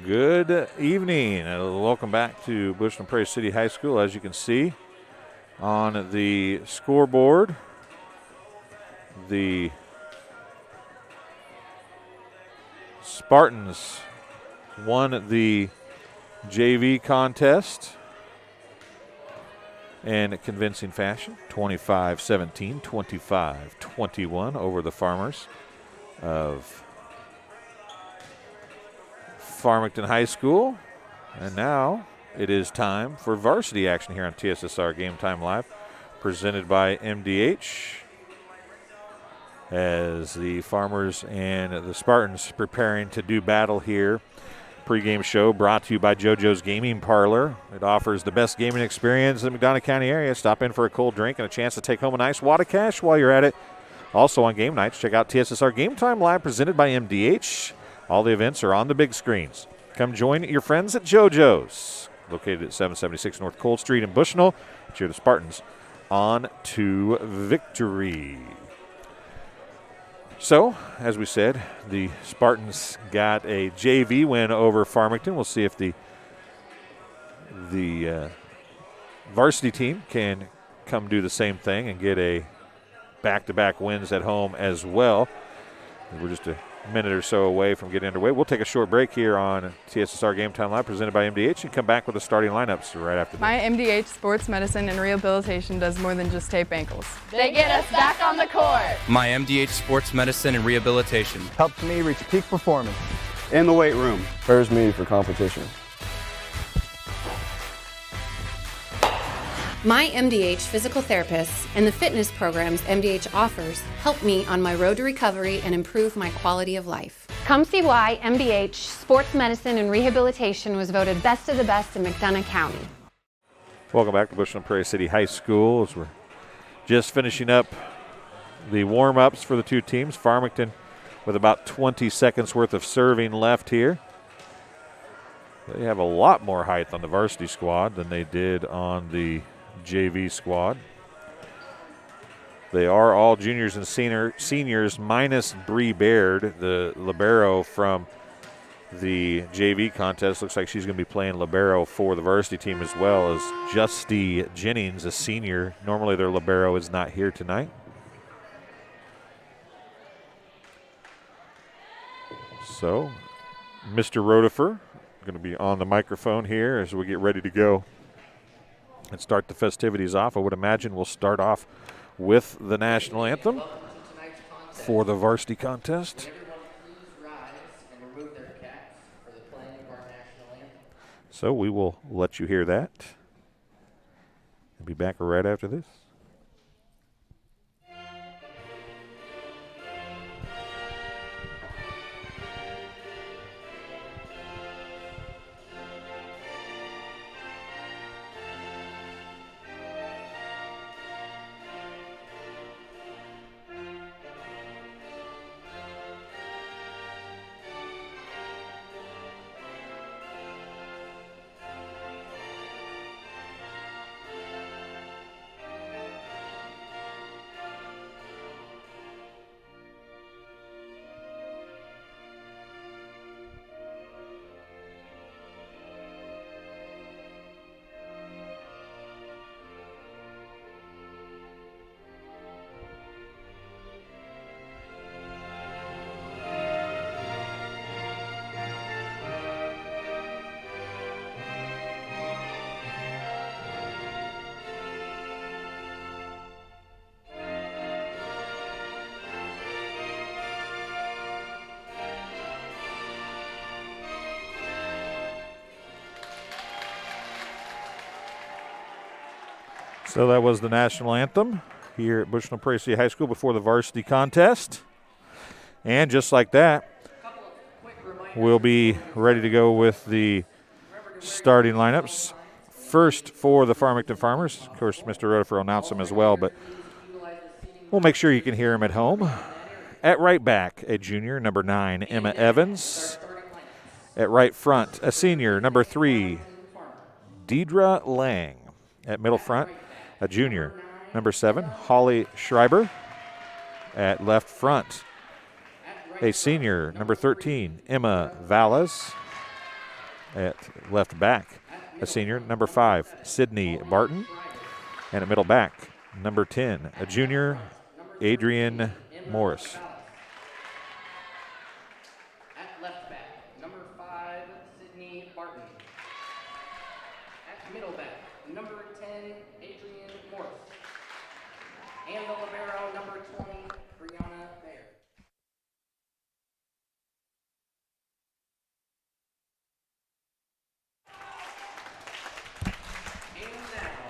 Good evening and welcome back to Bushland Prairie City High School. As you can see on the scoreboard, the Spartans won the JV contest in a convincing fashion, 25-17, 25-21 over the Farmers of Farmington High School. And now it is time for varsity action here on TSSR Game Time Live, presented by MDH, as the Farmers and the Spartans preparing to do battle here. Pre-game show brought to you by JoJo's Gaming Parlor. It offers the best gaming experience in the McDonough County area. Stop in for a cold drink and a chance to take home a nice wad of cash while you're at it. Also on game nights, check out TSSR Game Time Live, presented by MDH. All the events are on the big screens. Come join your friends at JoJo's, located at 776 North Cold Street in Bushnell. Cheer the Spartans on to victory. So, as we said, the Spartans got a JV win over Farmington. We'll see if the varsity team can come do the same thing and get a back-to-back wins at home as well. We're just a minute or so away from getting underway. We'll take a short break here on TSSR Game Time Live, presented by MDH, and come back with the starting lineups right after this. My MDH Sports Medicine and Rehabilitation does more than just tape ankles. They get us back on the court. My MDH Sports Medicine and Rehabilitation helps me reach peak performance in the weight room. Prepares me for competition. My MDH physical therapists and the fitness programs MDH offers help me on my road to recovery and improve my quality of life. Come see why MDH Sports Medicine and Rehabilitation was voted best of the best in McDonough County. Welcome back to Bushland Prairie City High School, as we're just finishing up the warm-ups for the two teams. Farmington with about 20 seconds worth of serving left here. They have a lot more height on the varsity squad than they did on the JV squad. They are all juniors and seniors minus Bree Baird, the libero from the JV contest. Looks like she's going to be playing libero for the varsity team, as well as Justy Jennings, a senior. Normally their libero is not here tonight. So Mr. Rotifer going to be on the microphone here as we get ready to go and start the festivities off. I would imagine we'll start off with the national anthem for the varsity contest. So we will let you hear that. I'll be back right after this. So that was the national anthem here at Bushnell Prairie City High School before the varsity contest. And just like that, we'll be ready to go with the starting lineups. First for the Farmington Farmers. Of course, Mr. Rotifer will announce them as well, but we'll make sure you can hear him at home. At right back, a junior, number 9, Emma Evans. At right front, a senior, number 3, Deidre Lang. At middle front, a junior, number 7, Holly Schreiber. At left front, a senior, number 13, Emma Valles. at left back, a senior, number 5, Sydney Barton. And at middle back, number 10, a junior, Adrian Morris. At left back, number 5, Sydney Barton. At middle back, number 10, Adrian Morris. And the libero, number 20, Brianna Baer.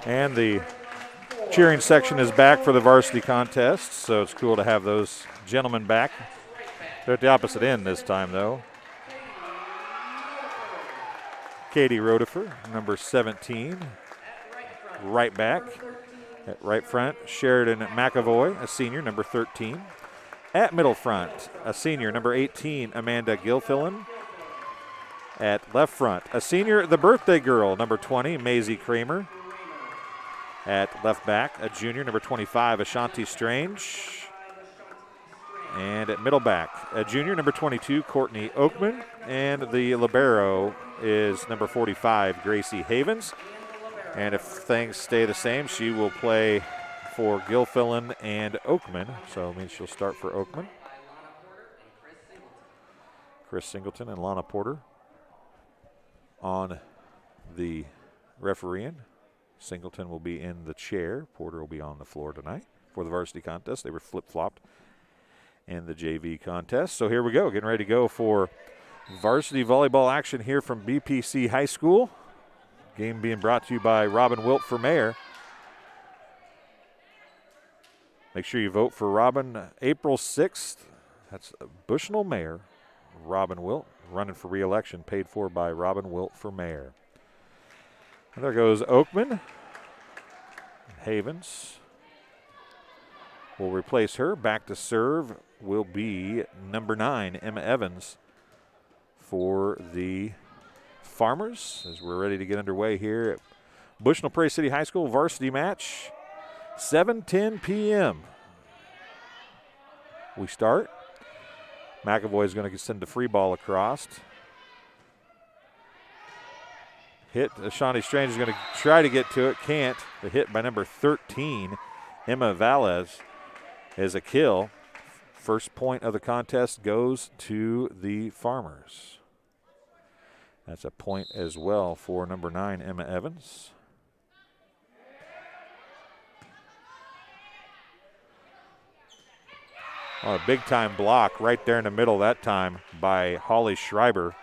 And the cheering section is back for the varsity contest, so it's cool to have those gentlemen back. They're at the opposite end this time, though. Katie Rodefer, number 17, right back. At right front, Sheridan McAvoy, a senior, number 13. At middle front, a senior, number 18, Amanda Gilfillan. At left front, a senior, the birthday girl, number 20, Maisie Kramer. At left back, a junior, number 25, Ashanti Strange. And at middle back, a junior, number 22, Courtney Oakman. And the libero is number 45, Gracie Havens. And if things stay the same, she will play for Gilfillan and Oakman. So it means she'll start for Oakman. Chris Singleton and Lana Porter on the refereeing. Singleton will be in the chair. Porter will be on the floor tonight for the varsity contest. They were flip-flopped in the JV contest. So here we go, getting ready to go for varsity volleyball action here from BPC High School. Game being brought to you by Robin Wilt for mayor. Make sure you vote for Robin April 6th. That's Bushnell Mayor Robin Wilt, running for re-election, paid for by Robin Wilt for mayor. And there goes Oakman. Havens will replace her. Back to serve will be number 9, Emma Evans, for the Farmers, as we're ready to get underway here at Bushnell Prairie City High School varsity match. 7:10 p.m. we start. McAvoy is going to send the free ball across. Hit. Ashanti Strange is going to try to get to it. Can't. The hit by number 13, Emma Valles, is a kill. First point of the contest goes to the Farmers. That's a point as well for number 9, Emma Evans. Oh, a big-time block right there in the middle that time by Holly Schreiber.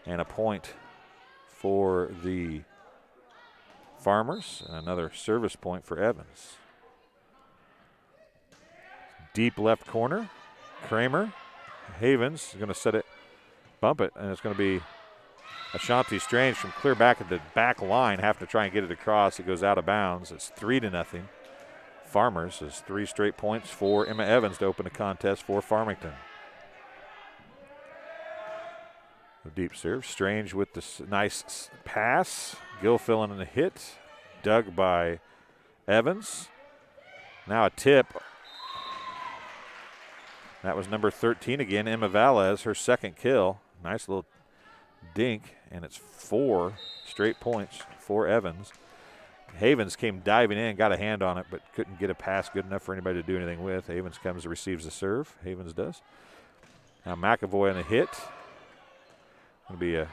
And a point for the Farmers, and another service point for Evans. Deep left corner, Kramer. Havens is going to set it, bump it, and it's going to be Ashanti Strange from clear back at the back line, having to try and get it across. It goes out of bounds. It's 3-0. Farmers is 3 straight points for Emma Evans to open the contest for Farmington. The deep serve. Strange with the nice pass. Gilfillan in the hit. Dug by Evans. Now a tip. That was number 13 again, Emma Valles, her second kill. Nice little dink, and it's 4 straight points for Evans. Havens came diving in, got a hand on it, but couldn't get a pass good enough for anybody to do anything with. Havens comes and receives the serve. Havens does. Now McAvoy on the hit. Going to be a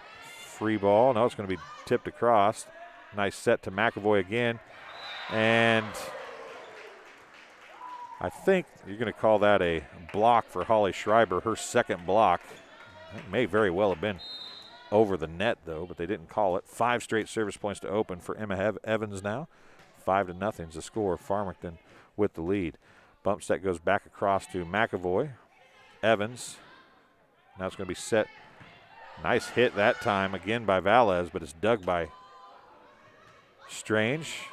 free ball. No, it's going to be tipped across. Nice set to McAvoy again. And I think you're going to call that a block for Holly Schreiber, her second block. It may very well have been over the net, though, but they didn't call it. 5 straight service points to open for Emma Evans now. 5-0 is the score. Farmington with the lead. Bump set goes back across to McAvoy. Evans. Now it's going to be set. Nice hit that time again by Valles, but it's dug by Strange.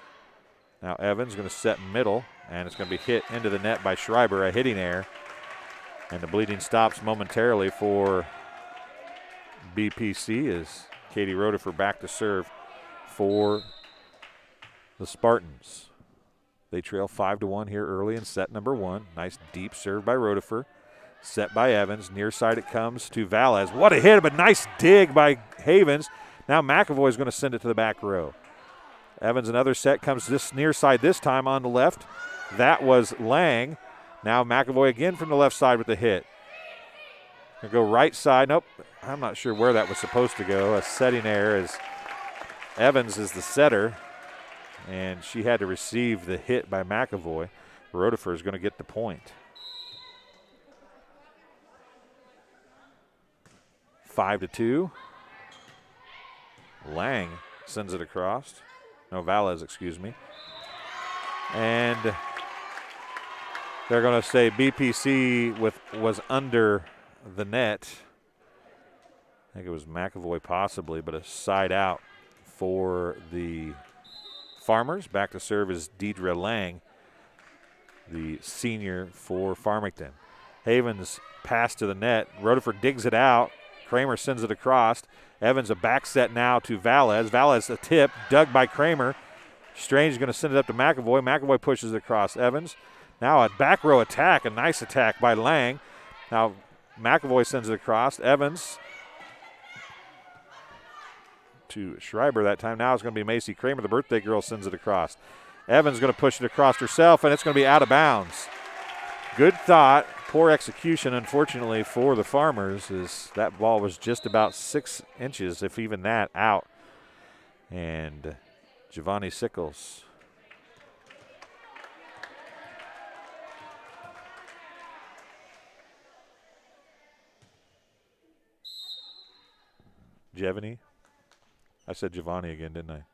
Now Evans going to set middle, and it's going to be hit into the net by Schreiber, a hitting error. And the bleeding stops momentarily for BPC as Katie Rodefer back to serve for the Spartans. They trail 5-1 here early in set number 1. Nice deep serve by Rodefer. Set by Evans. Near side it comes to Valles. What a hit, but nice dig by Havens. Now McAvoy is going to send it to the back row. Evans, another set, comes this near side this time on the left. That was Lang. Now McAvoy again from the left side with the hit. Gonna go right side. Nope, I'm not sure where that was supposed to go. A setting error as Evans is the setter, and she had to receive the hit by McAvoy. Rodefer is going to get the point. 5-2. Lang sends it across. No, Valles, excuse me. And they're going to say BPC was under the net. I think it was McAvoy possibly, but a side out for the Farmers. Back to serve is Deidre Lang, the senior for Farmington. Havens pass to the net. Rodefer digs it out. Kramer sends it across. Evans a back set now to Valles. Valles a tip, dug by Kramer. Strange is going to send it up to McAvoy. McAvoy pushes it across. Evans now a back row attack, a nice attack by Lang. Now McAvoy sends it across. Evans to Schreiber that time. Now it's going to be Macy Kramer. The birthday girl sends it across. Evans going to push it across herself, and it's going to be out of bounds. Good thought. Poor execution, unfortunately, for the Farmers, is that ball was just about 6 inches, if even that, out. And Giovanni Sickles. Giovanni? I said Giovanni again, didn't I?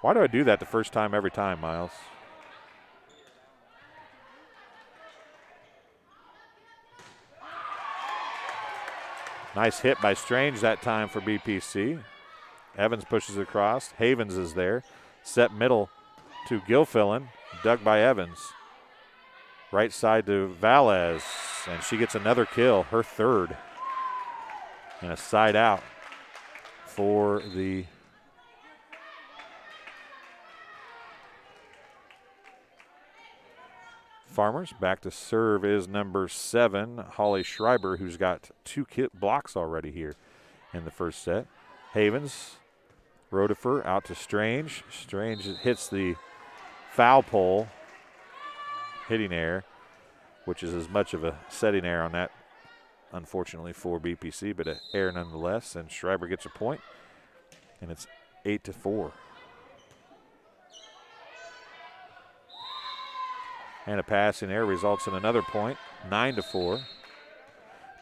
Why do I do that the first time every time, Miles? Nice hit by Strange that time for BPC. Evans pushes it across. Havens is there. Set middle to Gilfillan. Dug by Evans. Right side to Valles. And she gets another kill, her third. And a side out for the Farmers. Back to serve is number 7, Holly Schreiber, who's got 2 blocks already here in the first set. Havens, Rodefer out to Strange. Strange hits the foul pole, hitting error, which is as much of a setting error on that, unfortunately, for BPC, but an error nonetheless. And Schreiber gets a point, and it's 8-4. And a pass in error results in another point, 9-4.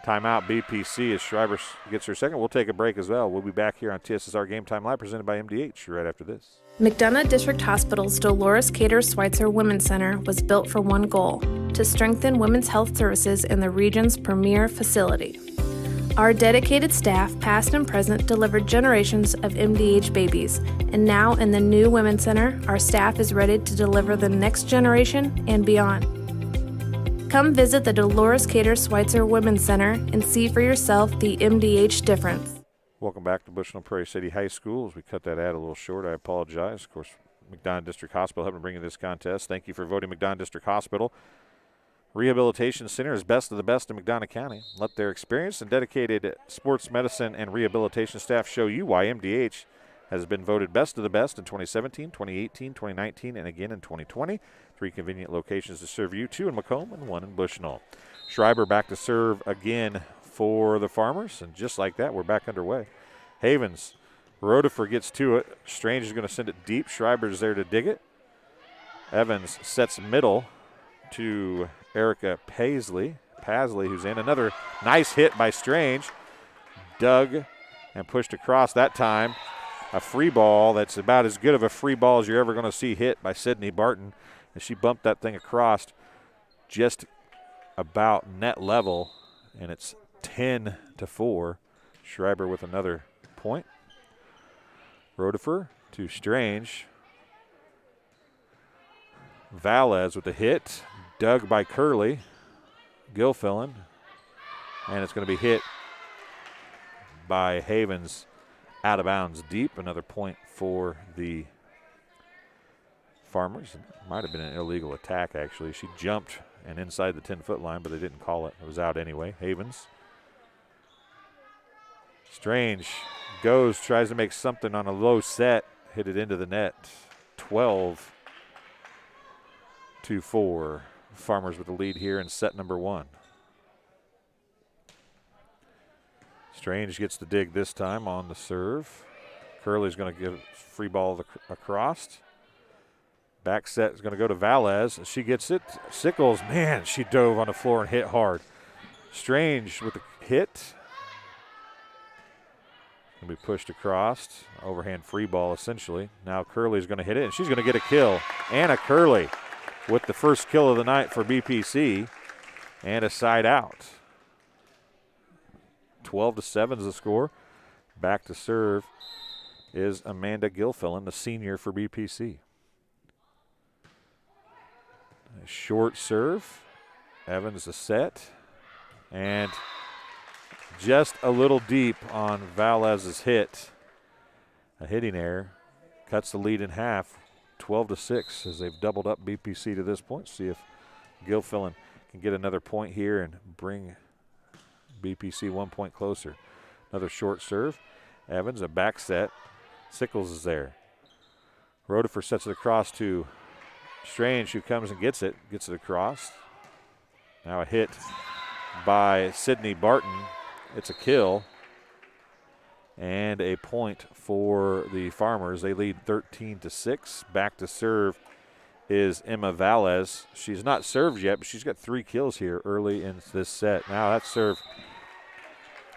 Timeout BPC as Schreiber gets her second. We'll take a break as well. We'll be back here on TSSR Game Time Live presented by MDH right after this. McDonough District Hospital's Dolores Cater Schweitzer Women's Center was built for one goal: to strengthen women's health services in the region's premier facility. Our dedicated staff, past and present, delivered generations of MDH babies, and now in the new Women's Center, our staff is ready to deliver the next generation and beyond. Come visit the Dolores Cater Schweitzer Women's Center and see for yourself the MDH difference. Welcome back to Bushnell Prairie City High School. As we cut that ad a little short, I apologize. Of course, McDonough District Hospital helping bring you this contest. Thank you for voting McDonough District Hospital Rehabilitation Center is best of the best in McDonough County. Let their experienced and dedicated sports medicine and rehabilitation staff show you why MDH has been voted best of the best in 2017, 2018, 2019, and again in 2020. 3 convenient locations to serve you, 2 in Macomb and 1 in Bushnell. Schreiber back to serve again for the Farmers, and just like that, we're back underway. Havens, Rodefer gets to it. Strange is going to send it deep. Schreiber's there to dig it. Evans sets middle to Erica Paisley, who's in. Another nice hit by Strange. Dug and pushed across that time. A free ball that's about as good of a free ball as you're ever going to see hit by Sydney Barton. And she bumped that thing across just about net level, and it's 10-4. Schreiber with another point. Rodefer to Strange. Valles with a hit. Dug by Curley. Gilfillan. And it's going to be hit by Havens out of bounds deep. Another point for the Farmers. It might have been an illegal attack, actually. She jumped and inside the 10-foot line, but they didn't call it. It was out anyway. Havens. Strange goes, tries to make something on a low set, hit it into the net. 12-4. Farmers with the lead here in set number 1. Strange gets the dig this time on the serve. Curley's going to give free ball across. Back set is going to go to Valez. She gets it. Sickles, man, she dove on the floor and hit hard. Strange with the hit. Going to be pushed across. Overhand free ball, essentially. Now Curley's going to hit it, and she's going to get a kill. Anna Curley with the first kill of the night for BPC and a side out. 12-7 is the score. Back to serve is Amanda Gilfillan, the senior for BPC. A short serve. Evans a set. And just a little deep on Valez's hit. A hitting error. Cuts the lead in half. 12-6 as they've doubled up BPC to this point. See if Gilfillan can get another point here and bring BPC 1 point closer. Another short serve. Evans, a back set. Sickles is there. Rodefer sets it across to Strange, who comes and gets it across. Now a hit by Sydney Barton. It's a kill. And a point for the Farmers. They lead 13-6. Back to serve is Emma Valez. She's not served yet, but she's got 3 kills here early in this set. Now that serve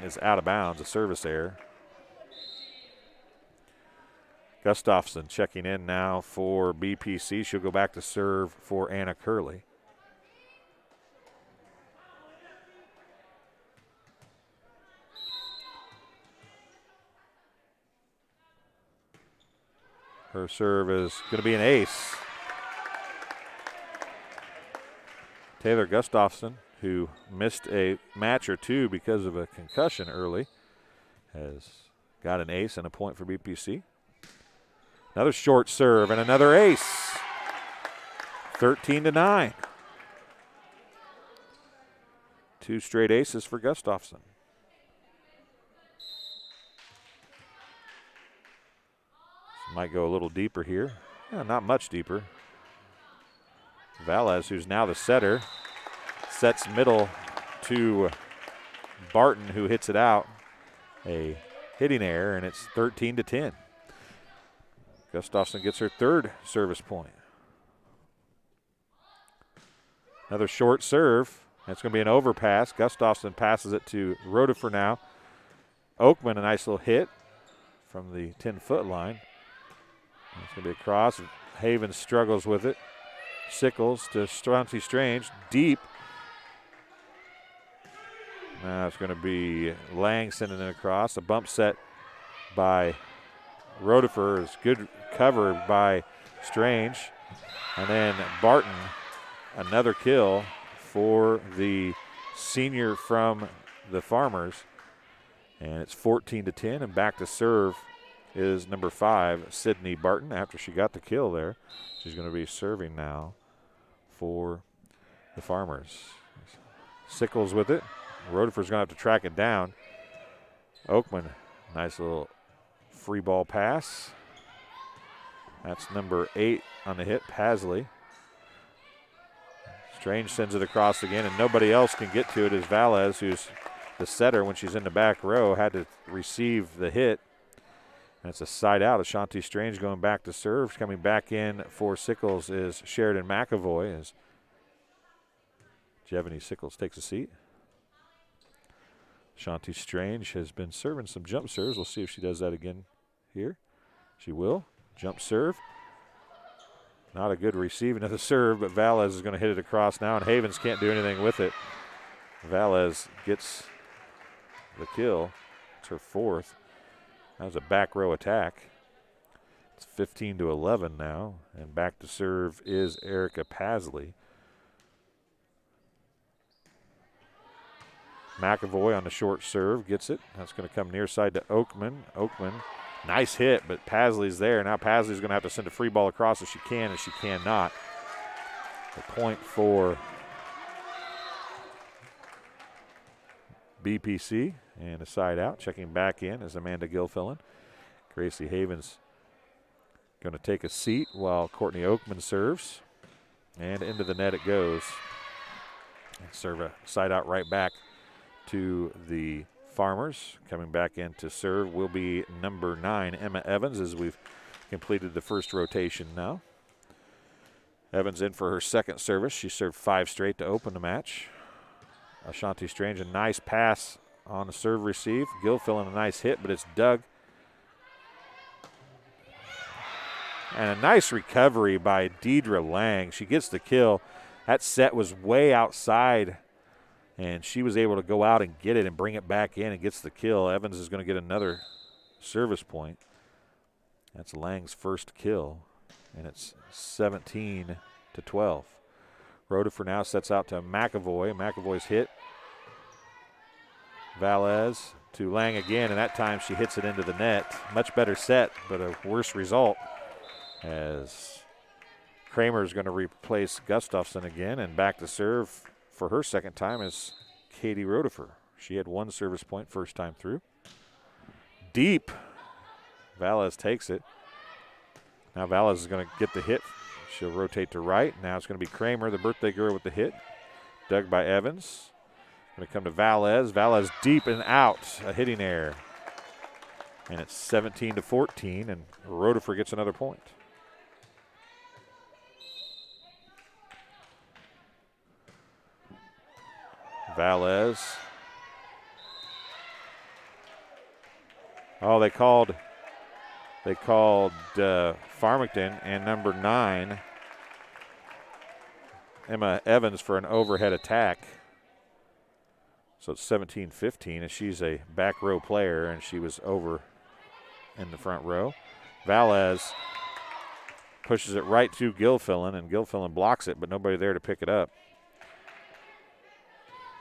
is out of bounds, a service error. Gustafson checking in now for BPC. She'll go back to serve for Anna Curley. Her serve is going to be an ace. Taylor Gustafson, who missed a match or two because of a concussion early, has got an ace and a point for BPC. Another short serve and another ace. 13-9. 2 straight aces for Gustafson. Might go a little deeper here. Yeah, not much deeper. Valez, who's now the setter, sets middle to Barton, who hits it out. A hitting error, and it's 13-10. Gustafson gets her 3rd service point. Another short serve. That's going to be an overpass. Gustafson passes it to Rodefer now. Oakman, a nice little hit from the 10-foot line. It's going to be a cross. Havens struggles with it. Sickles to Stronci Strange. Deep. Now it's going to be Lang sending it across. A bump set by Rodefer is good cover by Strange. And then Barton, another kill for the senior from the Farmers. And it's 14-10, and back to serve is number 5, Sydney Barton, after she got the kill there. She's going to be serving now for the Farmers. Sickles with it. Rodefer's going to have to track it down. Oakman, nice little free ball pass. That's number 8 on the hit, Pasley. Strange sends it across again, and nobody else can get to it as Valez, who's the setter when she's in the back row, had to receive the hit. And it's a side out. Ashanti Strange going back to serve. Coming back in for Sickles is Sheridan McAvoy as Jevany Sickles takes a seat. Ashanti Strange has been serving some jump serves. We'll see if she does that again here. She will. Jump serve. Not a good receiving of the serve, but Valez is going to hit it across now, and Havens can't do anything with it. Valez gets the kill. It's her 4th. That was a back row attack. It's 15-11 now, and back to serve is Erica Pasley. McAvoy on the short serve gets it. That's going to come near side to Oakman. Oakman, nice hit, but Pasley's there. Now Pasley's going to have to send a free ball across if she can, and she cannot. The point for BPC, and a side out. Checking back in is Amanda Gilfillan. Gracie Havens going to take a seat while Courtney Oakman serves. And into the net it goes. And serve a side out right back to the Farmers. Coming back in to serve will be number 9, Emma Evans, as we've completed the first rotation now. Evans in for her second service. She served 5 straight to open the match. Ashanti Strange, a nice pass on the serve receive. Gilfillan, a nice hit, but it's dug. And a nice recovery by Deidre Lang. She gets the kill. That set was way outside, and she was able to go out and get it and bring it back in and gets the kill. Evans is going to get another service point. That's Lang's first kill, and it's 17-12. Rhoda now sets out to McAvoy. McAvoy's hit. Valez to Lang again, and that time she hits it into the net. Much better set, but a worse result, as Kramer is going to replace Gustafson again, and back to serve for her second time is Katie Rodefer. She had 1 service point first time through. Deep. Valez takes it. Now Valez is going to get the hit. She'll rotate to right. Now it's going to be Kramer, the birthday girl, with the hit. Dug by Evans. Going to come to Valez. Valez deep and out. A hitting error. And it's 17-14, and Rodefer gets another point. Valez. Oh, they called Farmington and number 9, Emma Evans, for an overhead attack. So it's 17-15, and she's a back row player, and she was over in the front row. Valez pushes it right to Gilfillan, and Gilfillan blocks it, but nobody there to pick it up.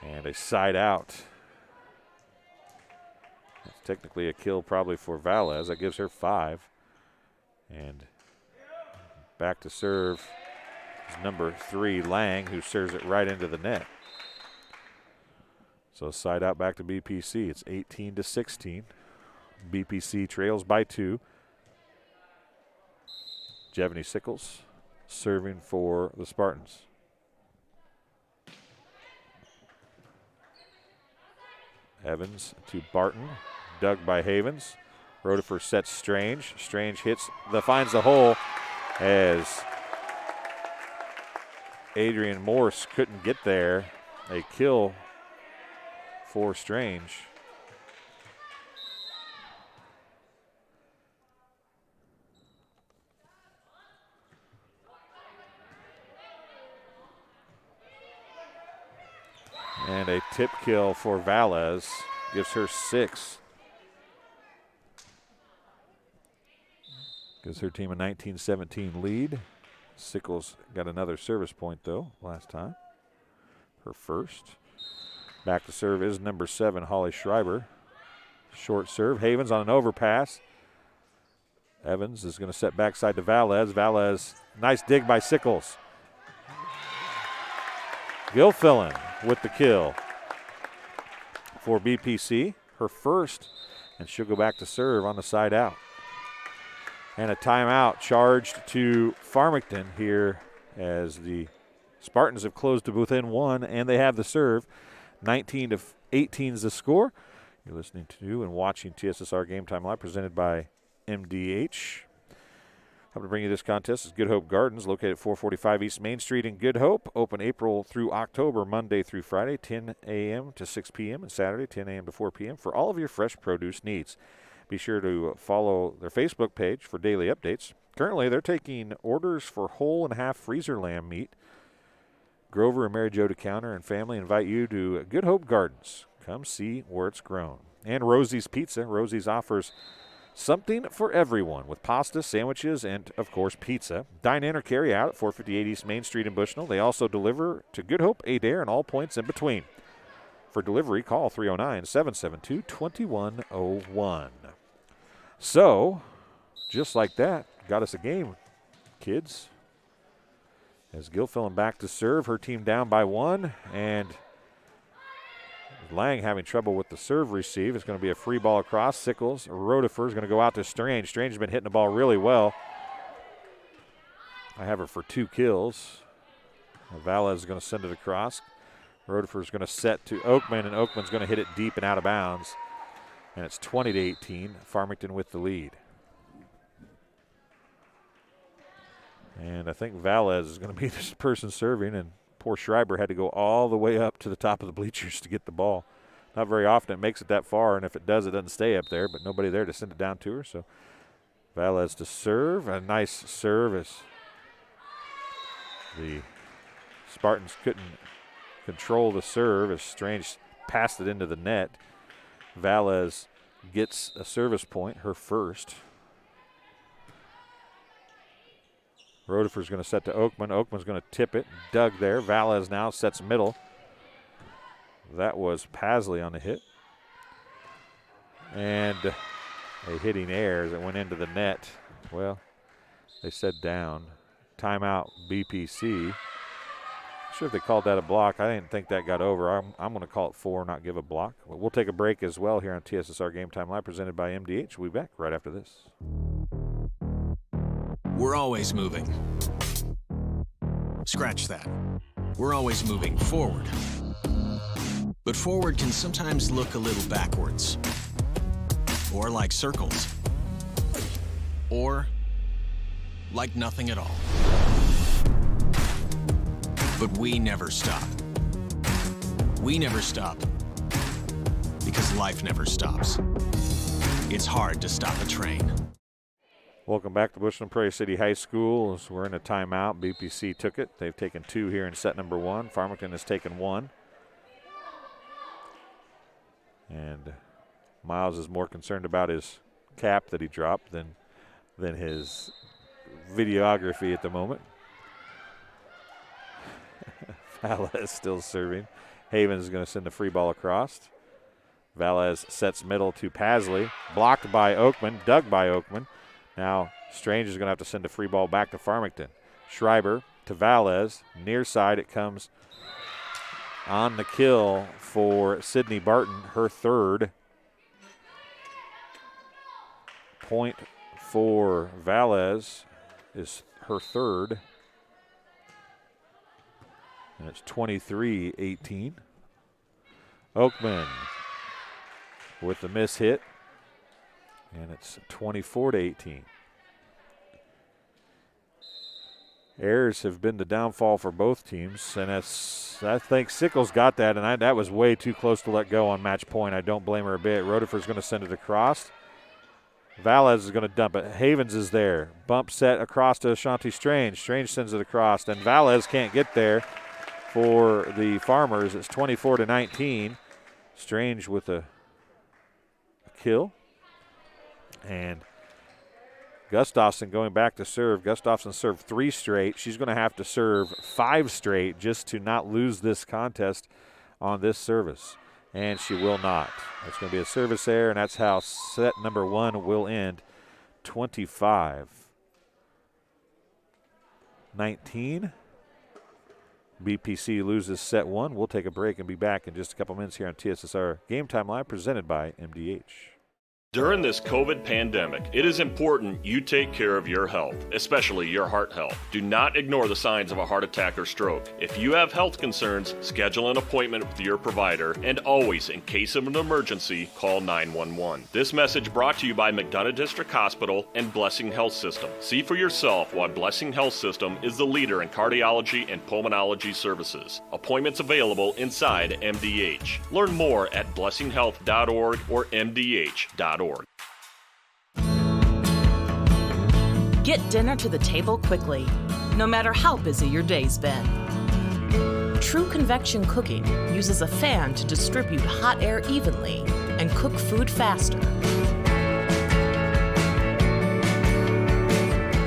And a side out. That's technically a kill probably for Valez. That gives her 5. And back to serve is number 3, Lang, who serves it right into the net. So side out back to BPC. It's 18-16. BPC trails by 2. Jevany Sickles serving for the Spartans. Evans to Barton. Dug by Havens. Rodefer sets Strange. Strange finds the hole as Adrian Morse couldn't get there. A kill for Strange. And a tip kill for Valez. Gives her 6. Gives her team a 19-17 lead. Sickles got another service point, though, last time. Her first. Back to serve is number 7, Holly Schreiber. Short serve. Havens on an overpass. Evans is going to set backside to Valez. Valez, nice dig by Sickles. Gilfillan with the kill for BPC. Her first, and she'll go back to serve on the side out. And a timeout charged to Farmington here as the Spartans have closed to within 1, and they have the serve. 19-18 is the score. You're listening to and watching TSSR Game Time Live, presented by MDH. Helping to bring you this contest is Good Hope Gardens, located at 445 East Main Street in Good Hope. Open April through October, Monday through Friday, 10 a.m. to 6 p.m., and Saturday, 10 a.m. to 4 p.m. for all of your fresh produce needs. Be sure to follow their Facebook page for daily updates. Currently, they're taking orders for whole and half freezer lamb meat. Grover and Mary Jo DeCounter and family invite you to Good Hope Gardens. Come see where it's grown. And Rosie's Pizza. Rosie's offers something for everyone with pasta, sandwiches, and, of course, pizza. Dine in or carry out at 458 East Main Street in Bushnell. They also deliver to Good Hope, Adair, and all points in between. For delivery, call 309-772-2101. So, just like that, got us a game, kids. As Gilfillan back to serve, her team down by 1, and Lang having trouble with the serve receive. It's going to be a free ball across. Sickles, Rodefer is going to go out to Strange. Strange has been hitting the ball really well. I have her for 2 kills. Valez is going to send it across. Rodefer is going to set to Oakman, and Oakman's going to hit it deep and out of bounds. And it's 20-18. Farmington with the lead. And I think Valez is going to be this person serving, and poor Schreiber had to go all the way up to the top of the bleachers to get the ball. Not very often it makes it that far, and if it does, it doesn't stay up there, but nobody there to send it down to her. So Valez to serve. A nice serve as the Spartans couldn't control the serve as Strange passed it into the net. Valez gets a service point, her first. Rodefer's going to set to Oakman. Oakman's going to tip it. Doug there. Valez now sets middle. That was Pasley on the hit. And a hitting error as it went into the net. Well, they said down. Timeout BPC. Not sure if they called that a block. I didn't think that got over. I'm going to call it 4, not give a block. But we'll take a break as well here on TSSR Game Time Live, presented by MDH. We'll be back right after this. We're always moving. Scratch that. We're always moving forward. But forward can sometimes look a little backwards. Or like circles. Or like nothing at all. But we never stop. We never stop because life never stops. It's hard to stop a train. Welcome back to Bushland Prairie City High School. As we're in a timeout. BPC took it. They've taken 2 here in set number 1. Farmington has taken 1. And Miles is more concerned about his cap that he dropped than his videography at the moment. Valez still serving. Havens is going to send the free ball across. Valez sets middle to Pasley. Blocked by Oakman. Dug by Oakman. Now Strange is going to have to send a free ball back to Farmington. Schreiber to Valez. Near side it comes on the kill for Sydney Barton, her 3rd. Point for Valez is her 3rd. And it's 23-18. Oakman with the miss hit. And it's 24-18. Errors have been the downfall for both teams. And I think Sickles got that, and that was way too close to let go on match point. I don't blame her a bit. Rodefer's going to send it across. Valez is going to dump it. Havens is there. Bump set across to Ashanti Strange. Strange sends it across, and Valez can't get there for the Farmers. It's 24-19. Strange with a kill. And Gustafson going back to serve. Gustafson served 3 straight. She's going to have to serve 5 straight just to not lose this contest on this service. And she will not. It's going to be a service error, and that's how set number 1 will end. 25-19. BPC loses set 1. We'll take a break and be back in just a couple minutes here on TSSR Game Time Live, presented by MDH. During this COVID pandemic, it is important you take care of your health, especially your heart health. Do not ignore the signs of a heart attack or stroke. If you have health concerns, schedule an appointment with your provider, and always, in case of an emergency, call 911. This message brought to you by McDonough District Hospital and Blessing Health System. See for yourself why Blessing Health System is the leader in cardiology and pulmonology services. Appointments available inside MDH. Learn more at blessinghealth.org or mdh.org. Get dinner to the table quickly, no matter how busy your day's been. True Convection Cooking uses a fan to distribute hot air evenly and cook food faster.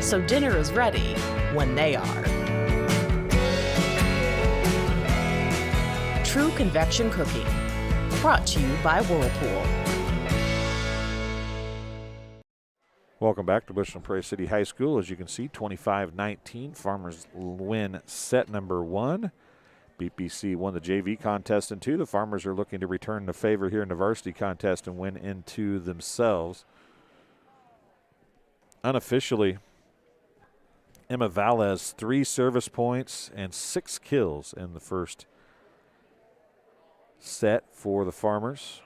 So dinner is ready when they are. True Convection Cooking, brought to you by Whirlpool. Welcome back to Bushland Prairie City High School. As you can see, 25-19. Farmers win set number 1. BPC won the JV contest in 2. The Farmers are looking to return the favor here in the varsity contest and win into themselves. Unofficially, Emma Valles, 3 service points and 6 kills in the first set for the Farmers.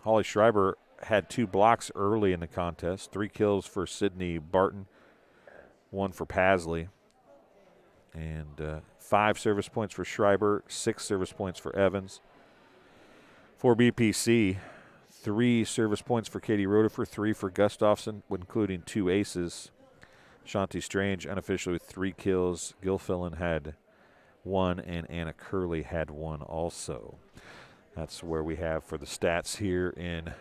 Holly Schreiber had 2 blocks early in the contest, 3 kills for Sydney Barton, 1 for Pasley. And 5 service points for Schreiber, 6 service points for Evans. For BPC, 3 service points for Katie Rodefer, 3 for Gustafson, including 2 aces. Shanti Strange unofficially with 3 kills. Gilfillan had 1, and Anna Curley had 1 also. That's where we have for the stats here in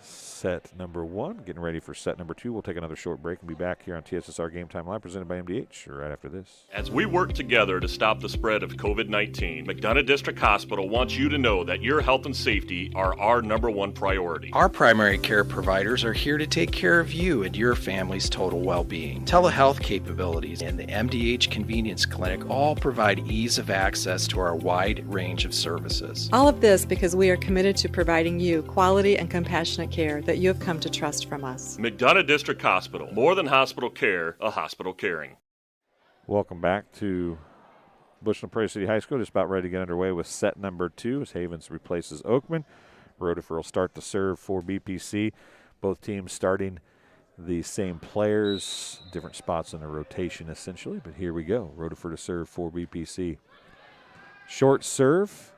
set number 1. Getting ready for set number 2. We'll take another short break and be back here on TSSR Game Time Live, presented by MDH, right after this. As we work together to stop the spread of COVID-19, McDonough District Hospital wants you to know that your health and safety are our #1 priority. Our primary care providers are here to take care of you and your family's total well-being. Telehealth capabilities and the MDH Convenience Clinic all provide ease of access to our wide range of services. All of this because we are committed to providing you quality and compassionate care that you have come to trust from us. McDonough District Hospital, more than hospital care, a hospital caring. Welcome back to Bushnell Prairie City High School. Just about ready to get underway with set number 2 as Havens replaces Oakman. Rodefer will start to serve for BPC. Both teams starting the same players, different spots in the rotation essentially, but here we go. Rodefer to serve for BPC. Short serve.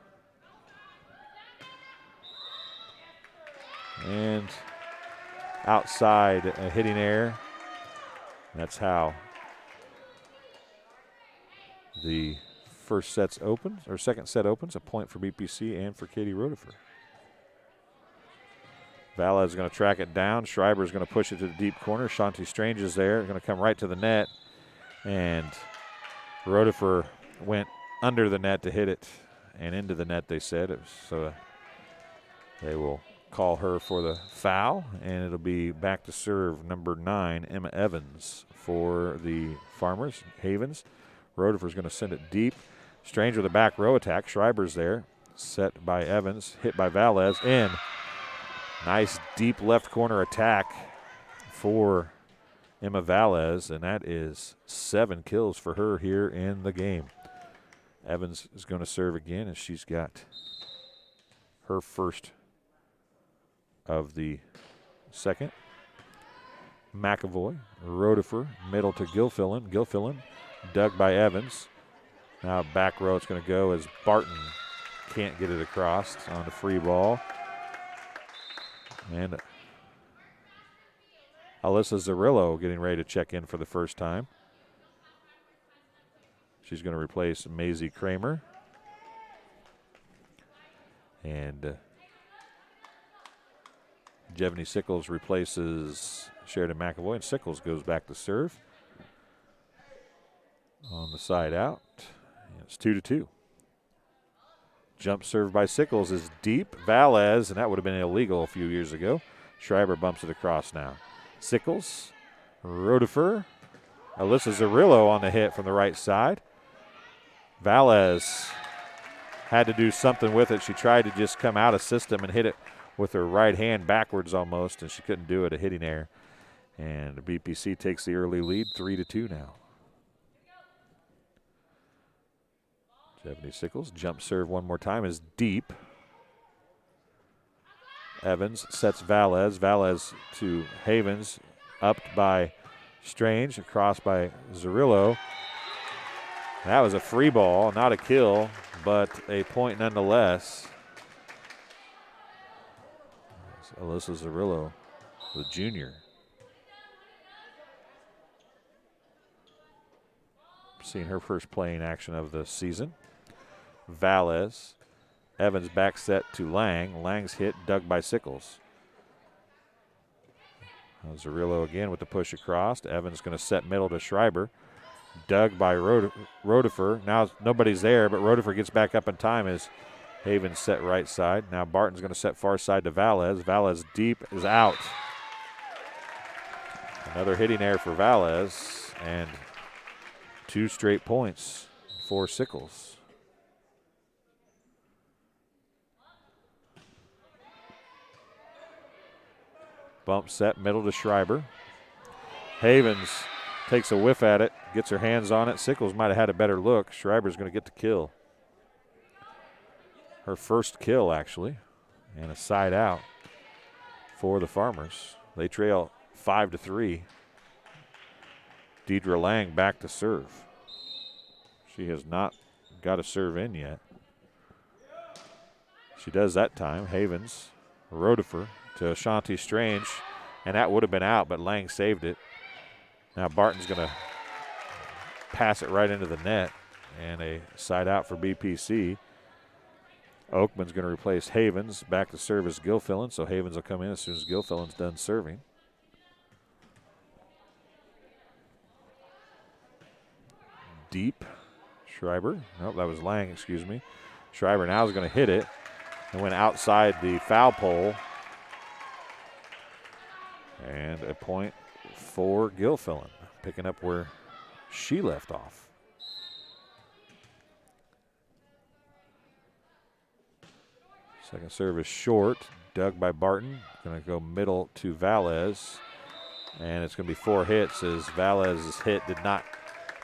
And outside, a hitting error. That's how the first set's open, or second set opens. A point for BPC and for Katie Rodefer. Valles is going to track it down. Schreiber is going to push it to the deep corner. Shanti Strange is there, going to come right to the net. And Rodefer went under the net to hit it and into the net, they said. So they will call her for the foul, and it'll be back to serve number 9, Emma Evans, for the Farmers. Havens. Rodefer's going to send it deep. Strange with a back row attack. Schreiber's there. Set by Evans. Hit by Valles. In. Nice deep left corner attack for Emma Valles, and that is 7 kills for her here in the game. Evans is going to serve again, and she's got her first of the second. McAvoy, Rodefer, middle to Gilfillan. Gilfillan dug by Evans. Now back row it's going to go as Barton can't get it across on the free ball. And Alyssa Zarillo getting ready to check in for the first time. She's going to replace Maisie Kramer. And Jevany Sickles replaces Sheridan McAvoy, and Sickles goes back to serve. On the side out, it's 2-2. Jump serve by Sickles is deep. Valles, and that would have been illegal a few years ago. Schreiber bumps it across now. Sickles, Rodefer, Alyssa Zarillo on the hit from the right side. Valles had to do something with it. She tried to just come out of system and hit it with her right hand backwards almost, and she couldn't do it, a hitting error. And BPC takes the early lead, 3-2 now. Jevany Sickles, jump serve one more time, is deep. Evans sets Valles. Valles to Havens, upped by Strange, across by Zarillo. That was a free ball, not a kill, but a point nonetheless. Alyssa Zarillo, the junior. Seeing her first playing action of the season. Valles. Evans back set to Lang. Lang's hit dug by Sickles. Zarillo again with the push across. Evans going to set middle to Schreiber. Dug by Rodefer. Now nobody's there, but Rodefer gets back up in time as Havens set right side. Now Barton's going to set far side to Valles. Valles deep is out. Another hitting error for Valles, and 2 straight points for Sickles. Bump set, middle to Schreiber. Havens takes a whiff at it, gets her hands on it. Sickles might have had a better look. Schreiber's going to get the kill. Her first kill, actually, and a side out for the Farmers. They trail 5-3. Deidre Lang back to serve. She has not got a serve in yet. She does that time. Havens, Rodefer to Ashanti Strange, and that would have been out, but Lang saved it. Now Barton's going to pass it right into the net, and a side out for BPC. Oakman's going to replace Havens. Back to serve is Gilfillan, so Havens will come in as soon as Gilfillan's done serving. Deep. Schreiber. Nope, that was Lang, excuse me. Schreiber now is going to hit it and went outside the foul pole. And a point for Gilfillan, picking up where she left off. Second serve is short, dug by Barton. Going to go middle to Valles. And it's going to be 4 hits as Valles' hit did not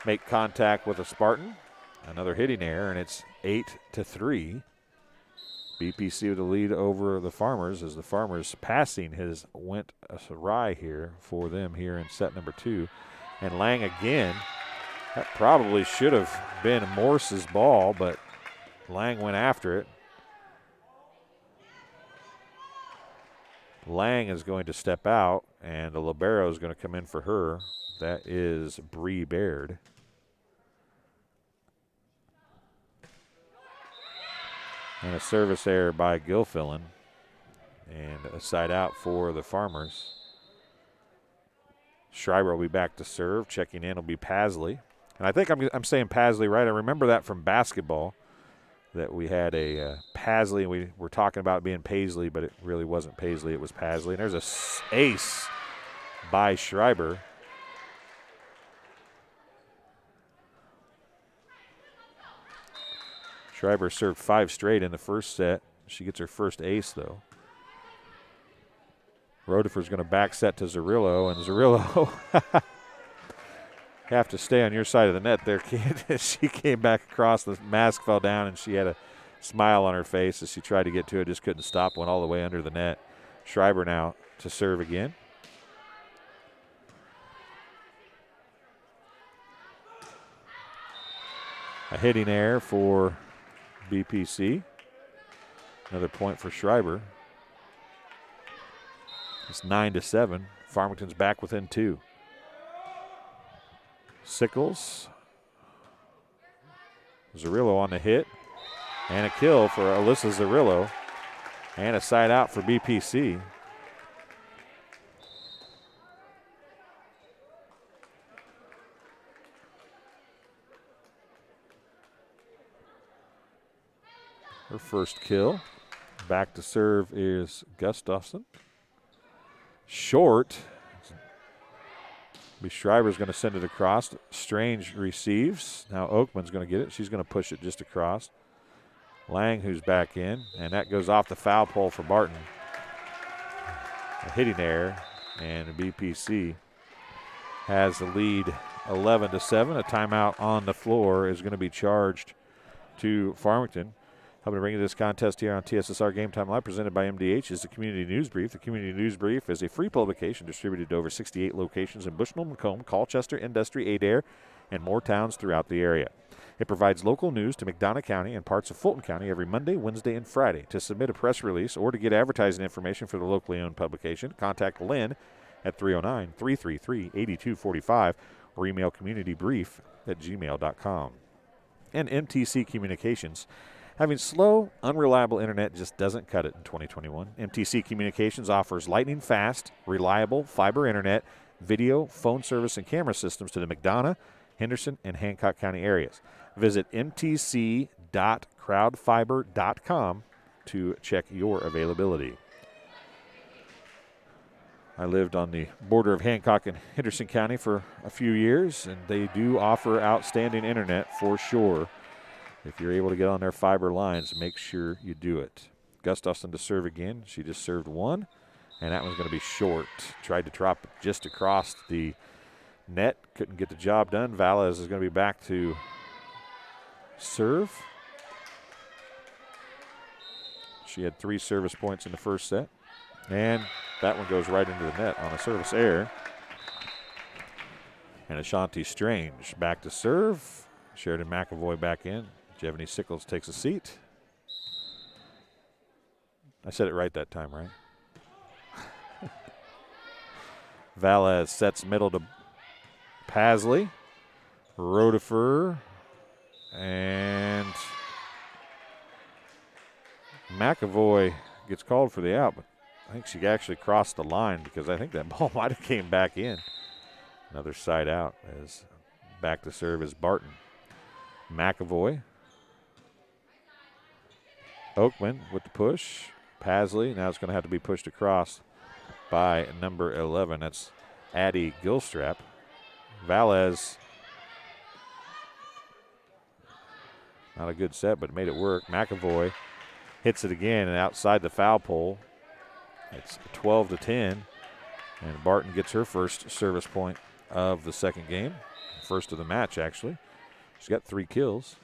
make contact with a Spartan. Another hitting error, and it's 8-3. BPC with the lead over the Farmers as the Farmers passing has went awry here for them here in set number 2. And Lang again, that probably should have been Morse's ball, but Lang went after it. Lang is going to step out, and the libero is going to come in for her. That is Bree Baird. And a service error by Gilfillan. And a side out for the Farmers. Schreiber will be back to serve. Checking in will be Pasley. And I think I'm saying Pasley right. I remember that from basketball, that we had a Pasley, and we were talking about it being Paisley, but it really wasn't Paisley. It was Pasley. And there's a ace by Schreiber. Schreiber served 5 straight in the first set. She gets her first ace, though. Rodefer's going to back set to Zerillo, and Zerillo have to stay on your side of the net there, kid. She came back across, the mask fell down, and she had a smile on her face as she tried to get to it, just couldn't stop, went all the way under the net. Schreiber now to serve again. A hitting error for BPC. Another point for Schreiber. It's 9-7. Farmington's back within 2. Sickles. Zerillo on the hit. And a kill for Alyssa Zerillo. And a side out for BPC. Her first kill. Back to serve is Gustafson. Short. Schreiber's going to send it across. Strange receives. Now Oakman's going to get it. She's going to push it just across. Lang, who's back in, and that goes off the foul pole for Barton. A hitting error, and BPC has the lead 11-7. A timeout on the floor is going to be charged to Farmington. Helping to bring you this contest here on TSSR Game Time Live, presented by MDH, is the Community News Brief. The Community News Brief is a free publication distributed to over 68 locations in Bushnell, Macomb, Colchester, Industry, Adair, and more towns throughout the area. It provides local news to McDonough County and parts of Fulton County every Monday, Wednesday, and Friday. To submit a press release or to get advertising information for the locally owned publication, contact Lynn at 309-333-8245 or email communitybrief@gmail.com. And MTC Communications. Having slow, unreliable internet just doesn't cut it in 2021. MTC Communications offers lightning-fast, reliable fiber internet, video, phone service, and camera systems to the McDonough, Henderson, and Hancock County areas. Visit mtc.crowdfiber.com to check your availability. I lived on the border of Hancock and Henderson County for a few years, and they do offer outstanding internet for sure. If you're able to get on their fiber lines, make sure you do it. Gustafson to serve again. She just served 1. And that one's going to be short. Tried to drop it just across the net. Couldn't get the job done. Valles is going to be back to serve. She had 3 service points in the first set. And that one goes right into the net on a service error. And Ashanti Strange back to serve. Sheridan McAvoy back in. Jevany Sickles takes a seat. I said it right that time, right? Valles sets middle to Pasley. Rodefer. And McAvoy gets called for the out, but I think she actually crossed the line because I think that ball might have came back in. Another side out as back to serve is Barton. McAvoy. Oakman with the push. Pasley, now it's going to have to be pushed across by number 11. That's Addie Gilstrap. Valles, not a good set, but made it work. McAvoy hits it again and outside the foul pole. It's 12-10, and Barton gets her first service point of the second game, first of the match actually. She's got 3 kills.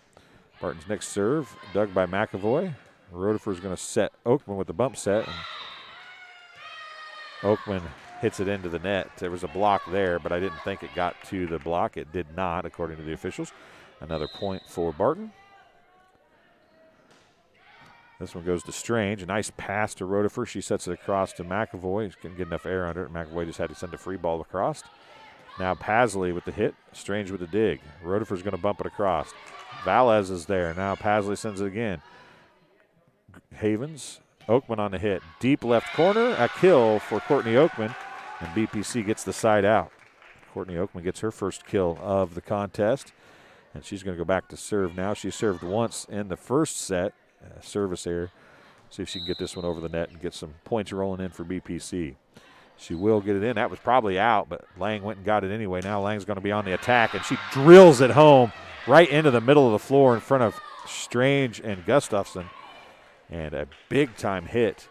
Barton's next serve, dug by McAvoy. Rodefer's going to set Oakman with the bump set, and Oakman hits it into the net. There was a block there, but I didn't think it got to the block. It did not, according to the officials. Another point for Barton. This one goes to Strange. A nice pass to Rodefer. She sets it across to McAvoy. She couldn't get enough air under it. McAvoy just had to send a free ball across. Now Pasley with the hit. Strange with the dig. Rodefer's going to bump it across. Valles is there. Now Pasley sends it again. Havens. Oakman on the hit. Deep left corner. A kill for Courtney Oakman. And BPC gets the side out. Courtney Oakman gets her first kill of the contest. And she's going to go back to serve now. She served once in the first set. Service error. See if she can get this one over the net and get some points rolling in for BPC. She will get it in. That was probably out, but Lang went and got it anyway. Now Lang's going to be on the attack, and she drills it home right into the middle of the floor in front of Strange and Gustafson. And a big-time hit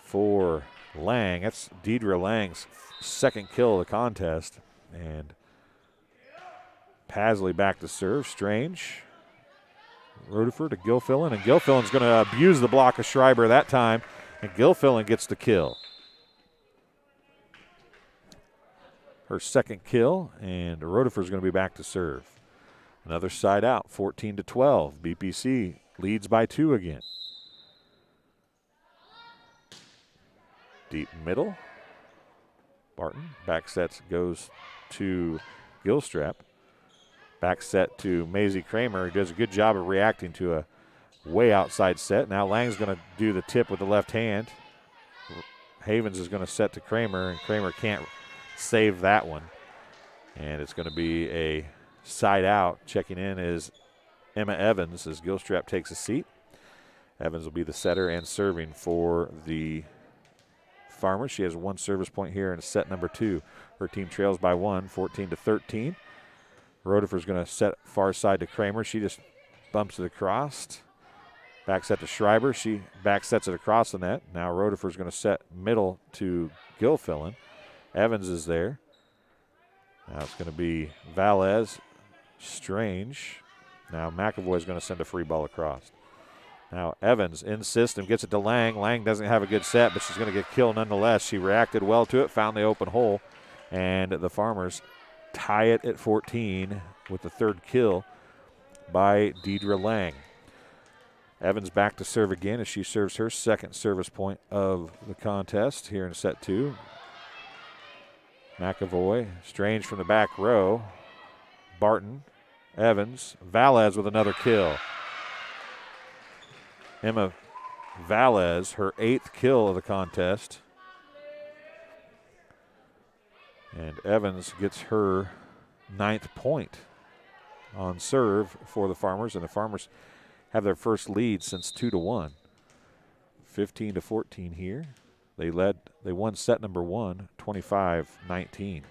for Lang. That's Deidre Lang's second kill of the contest. And Pasley back to serve. Strange. Rodefer to Gilfillan, and Gilfillan's going to abuse the block of Schreiber that time, and Gilfillan gets the kill. Her second kill, and Rodefer's going to be back to serve. Another side out, 14-12. BPC leads by 2 again. Deep middle. Barton, back sets goes to Gilstrap. Back set to Maisie Kramer, who does a good job of reacting to a way outside set. Now Lang's going to do the tip with the left hand. Havens is going to set to Kramer, and Kramer can't save that one. And it's going to be a side out. Checking in is Emma Evans as Gilstrap takes a seat. Evans will be the setter and serving for the Farmers. She has 1 service point here in set number 2. Her team trails by 1, 14-13. Rodefer's going to set far side to Kramer. She just bumps it across. Back set to Schreiber. She back sets it across the net. Now Rodefer's going to set middle to Gilfillan. Evans is there. Now it's going to be Valles. Strange. Now McAvoy's going to send a free ball across. Now Evans in system, gets it to Lang. Lang doesn't have a good set, but she's going to get killed nonetheless. She reacted well to it, found the open hole, and the Farmers tie it at 14 with the third kill by Deidre Lang. Evans back to serve again as she serves her second service point of the contest here in set 2. McAvoy, Strange from the back row. Barton, Evans, Valles with another kill. Emma Valles, her 8th kill of the contest. And Evans gets her 9th point on serve for the Farmers, and the Farmers have their first lead since 2-1. 15-14 here. They won set number 1, 25-19.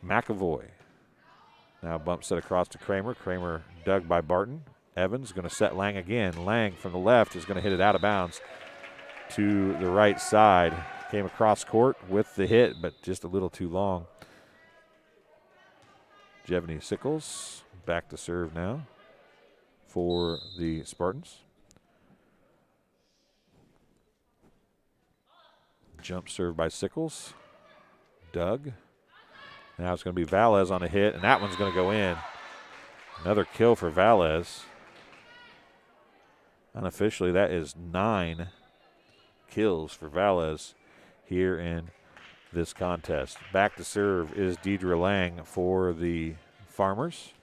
McAvoy now bumps it across to Kramer. Kramer dug by Barton. Evans going to set Lang again. Lang from the left is going to hit it out of bounds. to the right side. Came across court with the hit, but just a little too long. Jevany Sickles back to serve now for the Spartans. Jump serve by Sickles. Doug. Now it's going to be Valles on a hit, and that one's going to go in. Another kill for Valles. Unofficially, that is 9 kills for Valles here in this contest. Back to serve is Deidre Lang for the Farmers.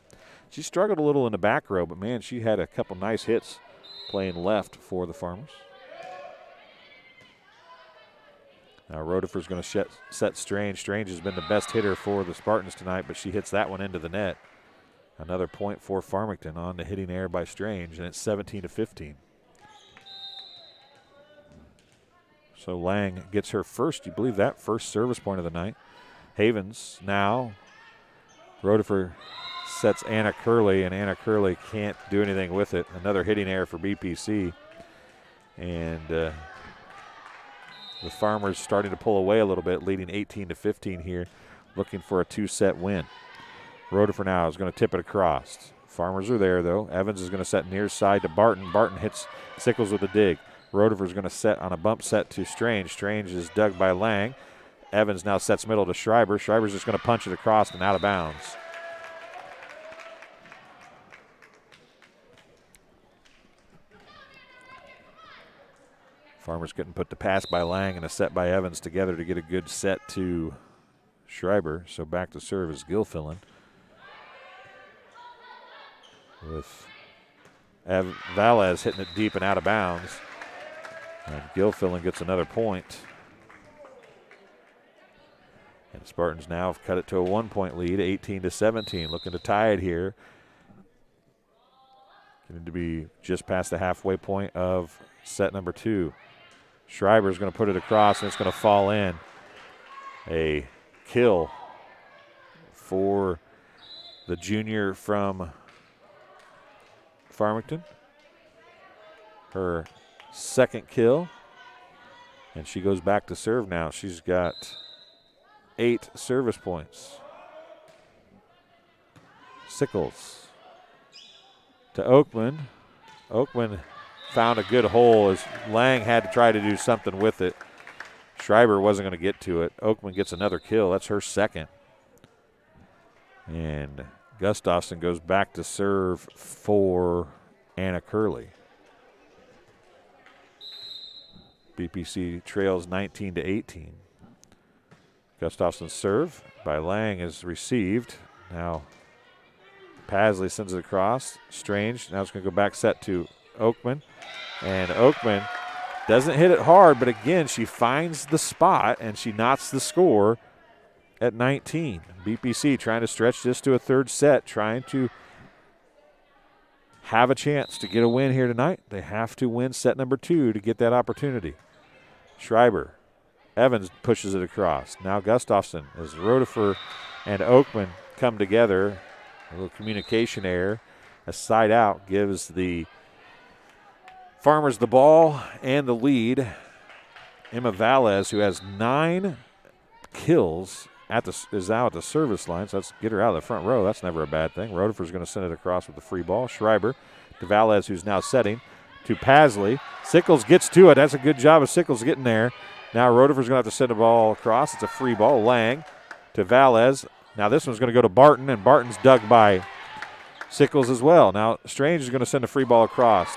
She struggled a little in the back row, but man, she had a couple nice hits playing left for the Farmers. Now Rodefer's going to set Strange. Strange has been the best hitter for the Spartans tonight, but she hits that one into the net. Another point for Farmington on the hitting error by Strange, and it's 17-15. So Lang gets her first, you believe that, first service point of the night. Havens now. Rodefer sets Anna Curley, and Anna Curley can't do anything with it. Another hitting error for BPC. And the Farmers starting to pull away a little bit, leading 18-15 here, looking for a 2-set win. Rodefer now is going to tip it across. Farmers are there, though. Evans is going to set near side to Barton. Barton hits Sickles with a dig. Rodefer is going to set on a bump set to Strange. Strange is dug by Lang. Evans now sets middle to Schreiber. Schreiber's just going to punch it across and out of bounds. Farmers couldn't put the pass by Lang and a set by Evans together to get a good set to Schreiber. So back to serve is Gilfillan. With Valles hitting it deep and out of bounds. And Gilfillan gets another point. And Spartans now have cut it to a 1-point lead, 18-17. Looking to tie it here. Going to be just past the halfway point of set number 2. Schreiber's going to put it across, and it's going to fall in. A kill for the junior from Farmington. Her second kill, and she goes back to serve now. She's got 8 service points. Sickles to Oakman. Oakman found a good hole as Lang had to try to do something with it. Schreiber wasn't going to get to it. Oakman gets another kill. That's her second. And Gustafson goes back to serve for Anna Curley. BPC trails 19-18. Gustafson's serve by Lang is received. Now Pasley sends it across. Strange. Now it's going to go back set to Oakman. And Oakman doesn't hit it hard, but again, she finds the spot and she knots the score at 19. BPC trying to stretch this to a third set, trying to have a chance to get a win here tonight. They have to win set number 2 to get that opportunity. Schreiber. Evans pushes it across. Now Gustafson as Rodefer and Oakman come together. A little communication error. A side out gives the Farmers the ball and the lead. Emma Valles, who has 9 kills, is now at the service line, so let's get her out of the front row. That's never a bad thing. Rodefer's going to send it across with the free ball. Schreiber to Valles, who's now setting, to Pasley. Sickles gets to it. That's a good job of Sickles getting there. Now Rodefer's going to have to send the ball across. It's a free ball. Lang to Valles. Now this one's going to go to Barton, and Barton's dug by Sickles as well. Now Strange is going to send a free ball across.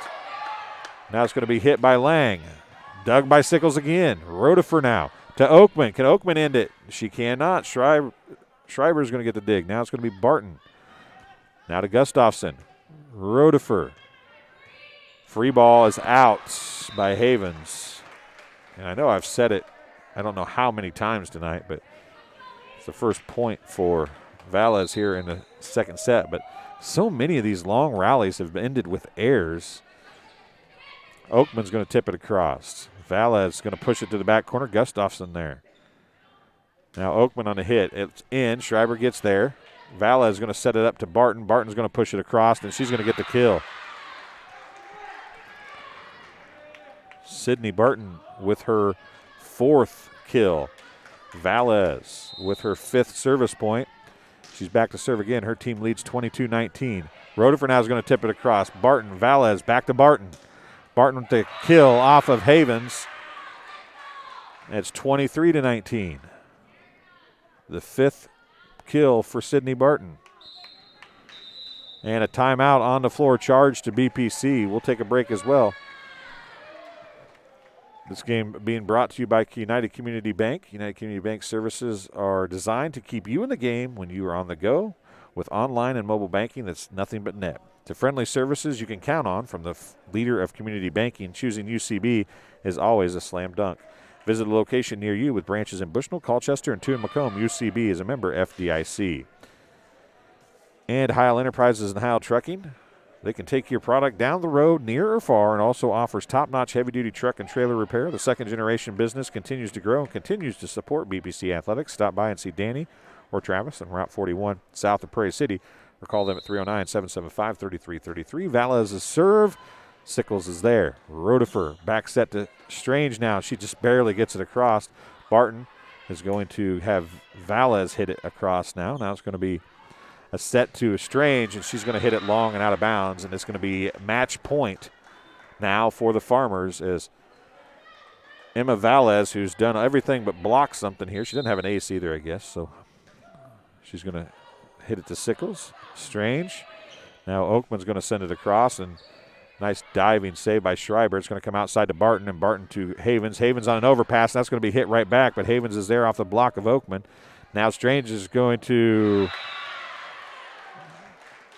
Now it's going to be hit by Lang. Dug by Sickles again. Rodefer now to Oakman. Can Oakman end it? She cannot. Schreiber's going to get the dig. Now it's going to be Barton. Now to Gustafson. Rodefer. Free ball is out by Havens. And I know I've said it, I don't know how many times tonight, but it's the first point for Valles here in the second set. But so many of these long rallies have ended with errors. Oakman's going to tip it across. Valles is going to push it to the back corner. Gustafson there. Now Oakman on the hit. It's in. Schreiber gets there. Valles is going to set it up to Barton. Barton's going to push it across, and she's going to get the kill. Sydney Barton with her 4th kill. Valles with her 5th service point. She's back to serve again. Her team leads 22-19. Rodifer now is going to tip it across. Barton, Valles, back to Barton. Barton with the kill off of Havens. It's 23-19. The 5th kill for Sydney Barton. And a timeout on the floor, charge to BPC. We'll take a break as well. This game being brought to you by United Community Bank. United Community Bank services are designed to keep you in the game when you are on the go with online and mobile banking that's nothing but net. To friendly services you can count on from the leader of community banking, choosing UCB is always a slam dunk. Visit a location near you with branches in Bushnell, Colchester, and 2 in Macomb. UCB is a member FDIC. And Heil Enterprises and Heil Trucking. They can take your product down the road, near or far, and also offers top-notch heavy-duty truck and trailer repair. The second-generation business continues to grow and continues to support BPC Athletics. Stop by and see Danny or Travis on Route 41 south of Prairie City, or call them at 309-775-3333. Valles is serve. Sickles is there. Rodifer back set to Strange now. She just barely gets it across. Barton is going to have Valles hit it across now. Now it's going to be a set to Strange, and she's going to hit it long and out of bounds, and it's going to be match point now for the Farmers as Emma Valles, who's done everything but block something here. She doesn't have an ace either, I guess, so she's going to hit it to Sickles. Strange. Now Oakman's going to send it across, and nice diving save by Schreiber. It's going to come outside to Barton, and Barton to Havens. Havens on an overpass, and that's going to be hit right back, but Havens is there off the block of Oakman. Now Strange is going to,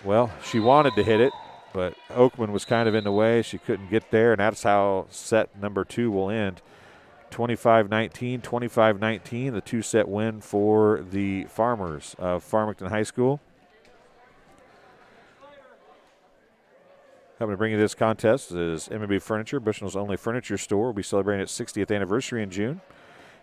well, she wanted to hit it, but Oakman was kind of in the way. She couldn't get there, and that's how set number 2 will end. 25-19, 25-19, the 2-set win for the Farmers of Farmington High School. Helping to bring you this contest is MB Furniture, Bushnell's only furniture store. We'll be celebrating its 60th anniversary in June.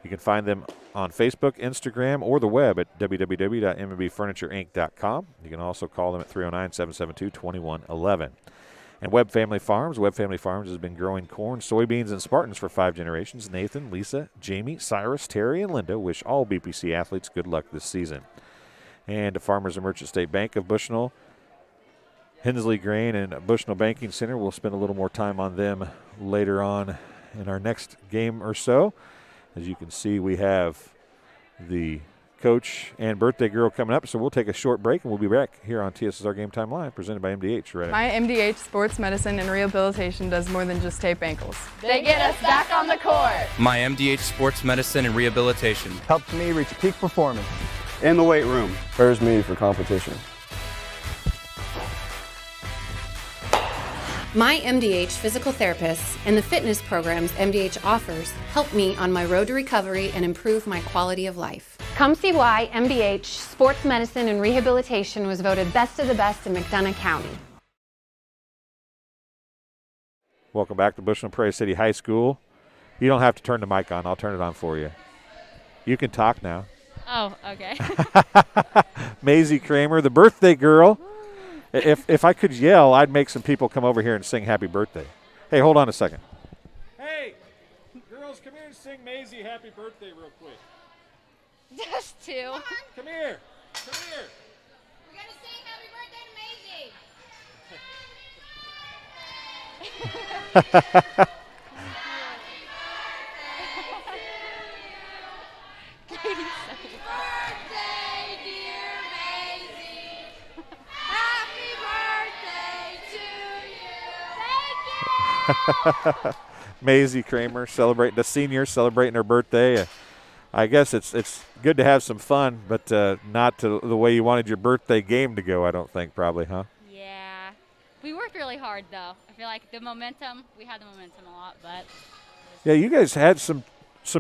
You can find them on Facebook, Instagram, or the web at www.mbfurnitureinc.com. You can also call them at 309-772-2111. And Webb Family Farms. Webb Family Farms has been growing corn, soybeans, and Spartans for 5 generations. Nathan, Lisa, Jamie, Cyrus, Terry, and Linda wish all BPC athletes good luck this season. And the Farmers and Merchant State Bank of Bushnell, Hensley Grain, and Bushnell Banking Center. We'll spend a little more time on them later on in our next game or so. As you can see, we have the coach and birthday girl coming up, so we'll take a short break, and we'll be back here on TSSR Game Time Live, presented by MDH. Right. My MDH Sports Medicine and Rehabilitation does more than just tape ankles. They get us back on the court. My MDH Sports Medicine and Rehabilitation helps me reach peak performance. In the weight room. Prepares me for competition. My MDH physical therapists and the fitness programs MDH offers help me on my road to recovery and improve my quality of life. Come see why MDH Sports Medicine and Rehabilitation was voted best of the best in McDonough County. Welcome back to Bushnell Prairie City High School. You don't have to turn the mic on. I'll turn it on for you. You can talk now. Oh, okay. Maisie Kramer, the birthday girl. If I could yell, I'd make some people come over here and sing happy birthday. Hey, hold on a second. Hey, girls, come here and sing Maisie happy birthday real quick. Just 2. Come here. Come here. We're going to sing happy birthday to Maisie. Maisie Kramer celebrating, the senior celebrating her birthday. I guess it's good to have some fun, but not to the way you wanted your birthday game to go, I don't think, probably, huh? Yeah. We worked really hard, though. I feel like we had the momentum a lot, but. Yeah, you guys had some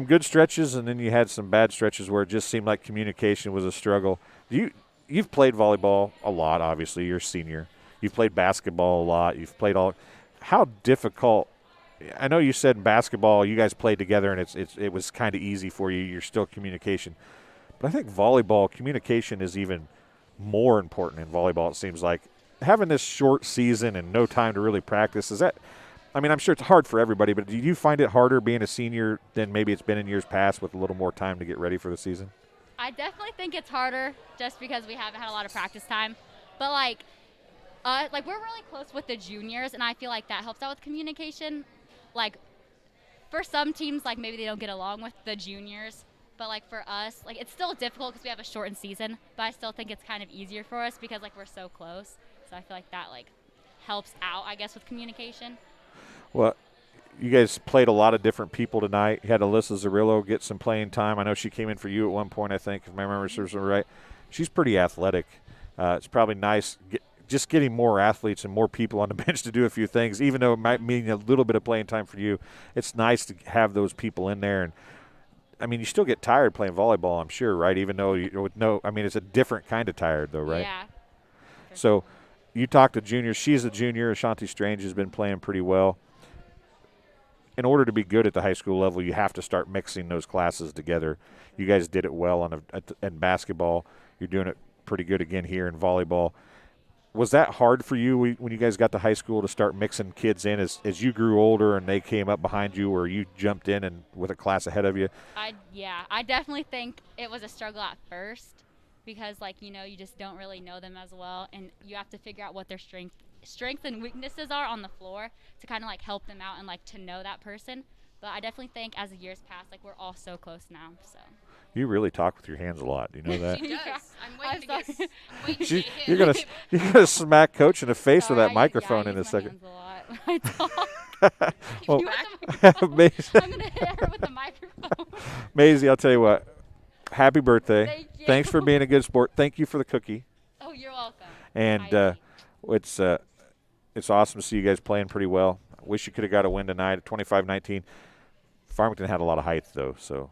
good stretches, and then you had some bad stretches where it just seemed like communication was a struggle. You've played volleyball a lot, obviously. You're a senior. You've played basketball a lot. You've played all. How difficult? I know you said in basketball you guys played together and it was kind of easy for you. You're still communication. But I think volleyball communication is even more important in volleyball, it seems like. Having this short season and no time to really practice, is that I mean, I'm sure it's hard for everybody, but do you find it harder being a senior than maybe it's been in years past with a little more time to get ready for the season? I definitely think it's harder just because we haven't had a lot of practice time. But, we're really close with the juniors, and I feel like that helps out with communication. Like, for some teams, like, maybe they don't get along with the juniors. But, like, for us, like, it's still difficult because we have a shortened season. But I still think it's kind of easier for us because, like, we're so close. So I feel like that, like, helps out, I guess, with communication. Well, you guys played a lot of different people tonight. You had Alyssa Zarillo get some playing time. I know she came in for you at one point, I think, if my memory serves me right. She's pretty athletic. It's probably nice just getting more athletes and more people on the bench to do a few things, even though it might mean a little bit of playing time for you. It's nice to have those people in there. And I mean, you still get tired playing volleyball, I'm sure, right? Even though it's a different kind of tired, though, right? Yeah. So you talked to juniors. She's a junior. Ashanti Strange has been playing pretty well. In order to be good at the high school level, you have to start mixing those classes together. You guys did it well in basketball. You're doing it pretty good again here in volleyball. Was that hard for you when you guys got to high school to start mixing kids in as you grew older and they came up behind you, or you jumped in and with a class ahead of you? I definitely think it was a struggle at first because, you just don't really know them as well, and you have to figure out what their strengths and weaknesses are on the floor to kind of help them out and to know that person. But I definitely think as the years pass, we're all so close now. So you really talk with your hands a lot. Do you know that? She does. I'm waiting to get you're gonna smack Coach in the face with that microphone in a second. I talk. Well, Maisie. I'm gonna hit her with the microphone. Maisie, I'll tell you what. Happy birthday! Thank you. Thanks for being a good sport. Thank you for the cookie. Oh, you're welcome. And it's awesome to see you guys playing pretty well. I wish you could have got a win tonight at 25-19. Farmington had a lot of height, though, so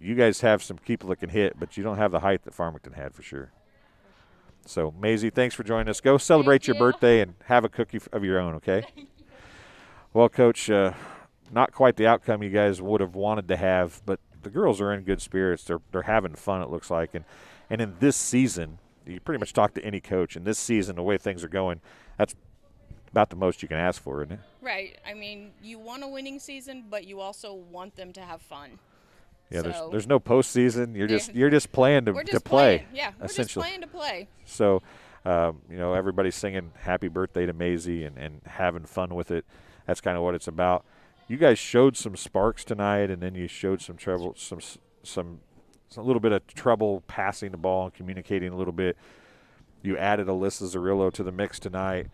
you guys have some people that can hit, but you don't have the height that Farmington had for sure. So, Maisie, thanks for joining us. Go celebrate your birthday and have a cookie of your own, okay? Well, Coach, not quite the outcome you guys would have wanted to have, but the girls are in good spirits. They're having fun, it looks like. And in this season, you pretty much talk to any coach. In this season, the way things are going, that's about the most you can ask for, isn't it? Right. I mean, you want a winning season, but you also want them to have fun. Yeah, there's no postseason. You're just playing to play. Playing. Yeah, we're just essentially playing to play. So, everybody's singing happy birthday to Maisie and having fun with it. That's kind of what it's about. You guys showed some sparks tonight, and then you showed some trouble, a little bit of trouble passing the ball and communicating a little bit. You added Alyssa Zarillo to the mix tonight.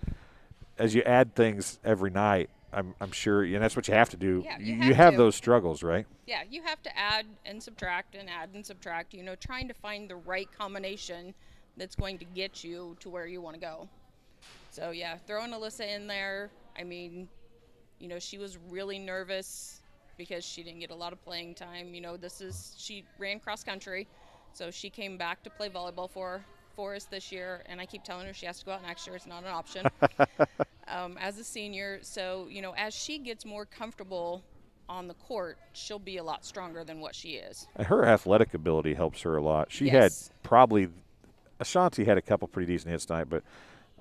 As you add things every night, I'm sure, and that's what you have to do. Yeah, you have those struggles, right? Yeah, you have to add and subtract and add and subtract, trying to find the right combination that's going to get you to where you want to go. So, yeah, throwing Alyssa in there, I mean, she was really nervous because she didn't get a lot of playing time. She ran cross country, so she came back to play volleyball for us this year, and I keep telling her she has to go out next year. It's not an option as a senior. So, as she gets more comfortable on the court, she'll be a lot stronger than what she is. Her athletic ability helps her a lot. She Yes. had probably – Ashanti had a couple pretty decent hits tonight, but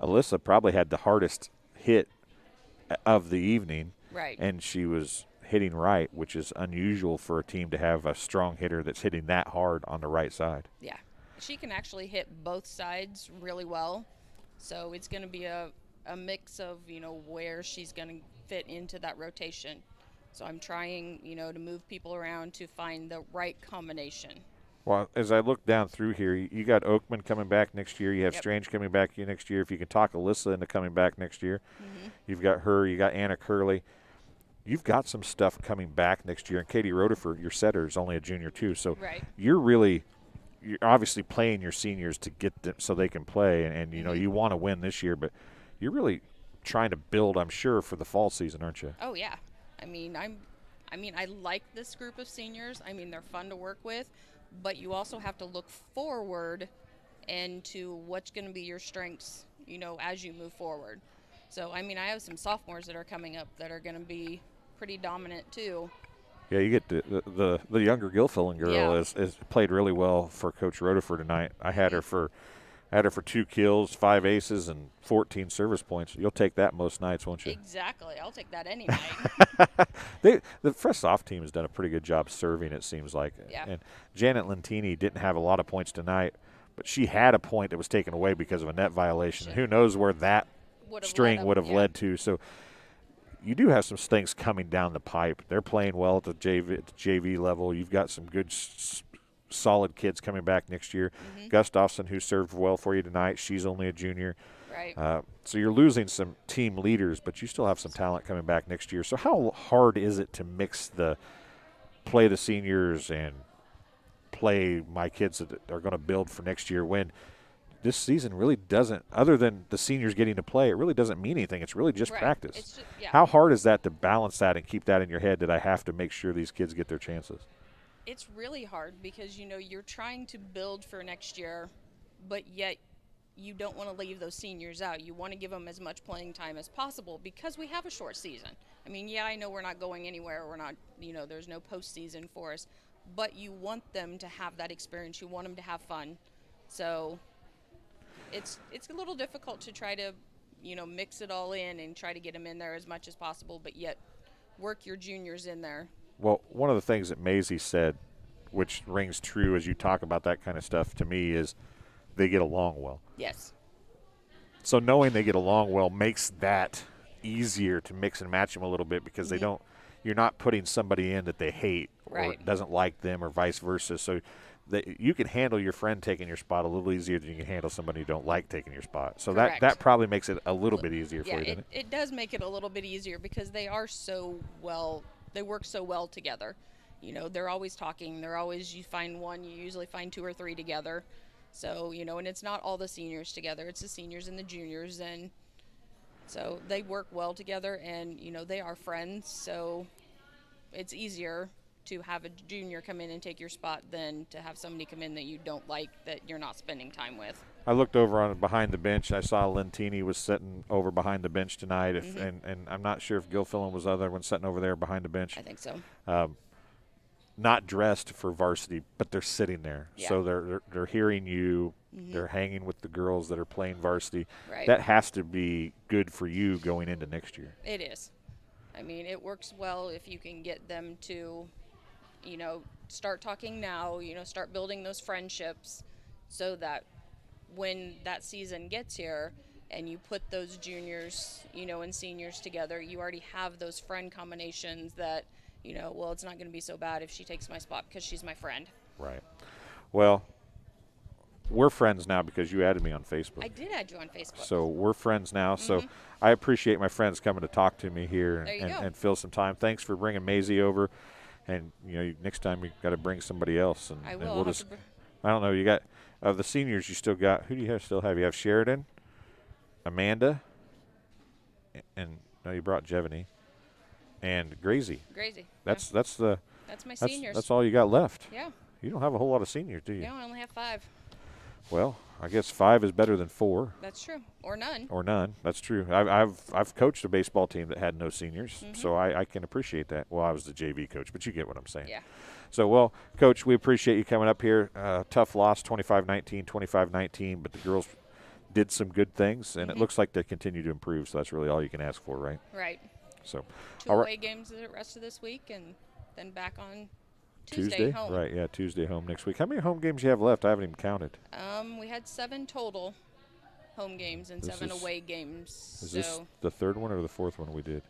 Alyssa probably had the hardest hit of the evening. Right. And she was hitting right, which is unusual for a team to have a strong hitter that's hitting that hard on the right side. Yeah. She can actually hit both sides really well. So it's going to be a mix of, where she's going to fit into that rotation. So I'm trying, to move people around to find the right combination. Well, as I look down through here, you got Oakman coming back next year. You have Strange coming back next year. If you can talk Alyssa into coming back next year. Mm-hmm. You've got her. You got Anna Curley. You've got some stuff coming back next year. And Katie Roderford, your setter, is only a junior too. So you're obviously playing your seniors to get them so they can play. And you want to win this year, but you're really trying to build, I'm sure, for the fall season, aren't you? Oh, yeah. I like this group of seniors. They're fun to work with. But you also have to look forward and to what's going to be your strengths, as you move forward. So, I have some sophomores that are coming up that are going to be pretty dominant too. Yeah, you get the younger Gilfillan girl has played really well for Coach Roderford tonight. I had her for Had her for 2 kills, 5 aces, and 14 service points. You'll take that most nights, won't you? Exactly. I'll take that any night. The fresh soft team has done a pretty good job serving, it seems like. Yeah. And Janet Lentini didn't have a lot of points tonight, but she had a point that was taken away because of a net violation. Who knows where that string would have led to. So you do have some things coming down the pipe. They're playing well at the JV level. You've got some good solid kids coming back next year. Gustafson, who served well for you tonight, she's only a junior. Right. So you're losing some team leaders, but you still have some talent coming back next year. So how hard is it to play the seniors and play my kids that are going to build for next year when this season really doesn't, other than the seniors getting to play, it really doesn't mean anything. It's really just practice. It's just, yeah. How hard is that to balance that and keep that in your head that I have to make sure these kids get their chances? It's really hard because, you're trying to build for next year, but yet you don't want to leave those seniors out. You want to give them as much playing time as possible because we have a short season. I mean, yeah, I know we're not going anywhere. We're not, there's no postseason for us, but you want them to have that experience. You want them to have fun. So it's a little difficult to try to, mix it all in and try to get them in there as much as possible, but yet work your juniors in there. Well, one of the things that Maisie said, which rings true as you talk about that kind of stuff to me, is they get along well. Yes. So knowing they get along well makes that easier to mix and match them a little bit because you're not putting somebody in that they hate or doesn't like them or vice versa. So you can handle your friend taking your spot a little easier than you can handle somebody who don't like taking your spot. So that probably makes it a little bit easier for you, doesn't it? It does make it a little bit easier because they are so well. They work so well together. They're always talking. They're always, you find one, you usually find 2 or 3 together. So, and it's not all the seniors together. It's the seniors and the juniors. And so they work well together and, they are friends. So it's easier to have a junior come in and take your spot than to have somebody come in that you don't like, that you're not spending time with. I looked over on behind the bench. I saw Lentini was sitting over behind the bench tonight, and I'm not sure if Gilfillan was the other one sitting over there behind the bench. I think so. Not dressed for varsity, but they're sitting there. Yeah. So they're hearing you. They're hanging with the girls that are playing varsity. Right. That has to be good for you going into next year. It is. I mean, it works well if you can get them to, start talking now, start building those friendships so that when that season gets here and you put those juniors, and seniors together, you already have those friend combinations that, well, it's not going to be so bad if she takes my spot because she's my friend. Right. Well, we're friends now because you added me on Facebook. I did add you on Facebook. So we're friends now. So I appreciate my friends coming to talk to me here and fill some time. Thanks for bringing Maisie over. And, next time you got to bring somebody else. And, I will. And we'll just, I don't know. You got the seniors. You still got, who do you still have? You have Sheridan, Amanda, and no, you brought Jevany, and Gracie. That's my seniors. That's all you got left. Yeah. You don't have a whole lot of seniors, do you? Yeah, I only have 5. Well, I guess 5 is better than 4. That's true. Or none. Or none. That's true. I've coached a baseball team that had no seniors, so I can appreciate that. Well, I was the JV coach, but you get what I'm saying. Yeah. So, well, Coach, we appreciate you coming up here. Tough loss, 25-19, but the girls did some good things, and it looks like they continue to improve, so that's really all you can ask for, right? Right. So, 2 away games the rest of this week, and then back on Tuesday home. Right, yeah, Tuesday home next week. How many home games do you have left? I haven't even counted. We had 7 total home games and 7 away games. Is this the 3rd one or the 4th one we did?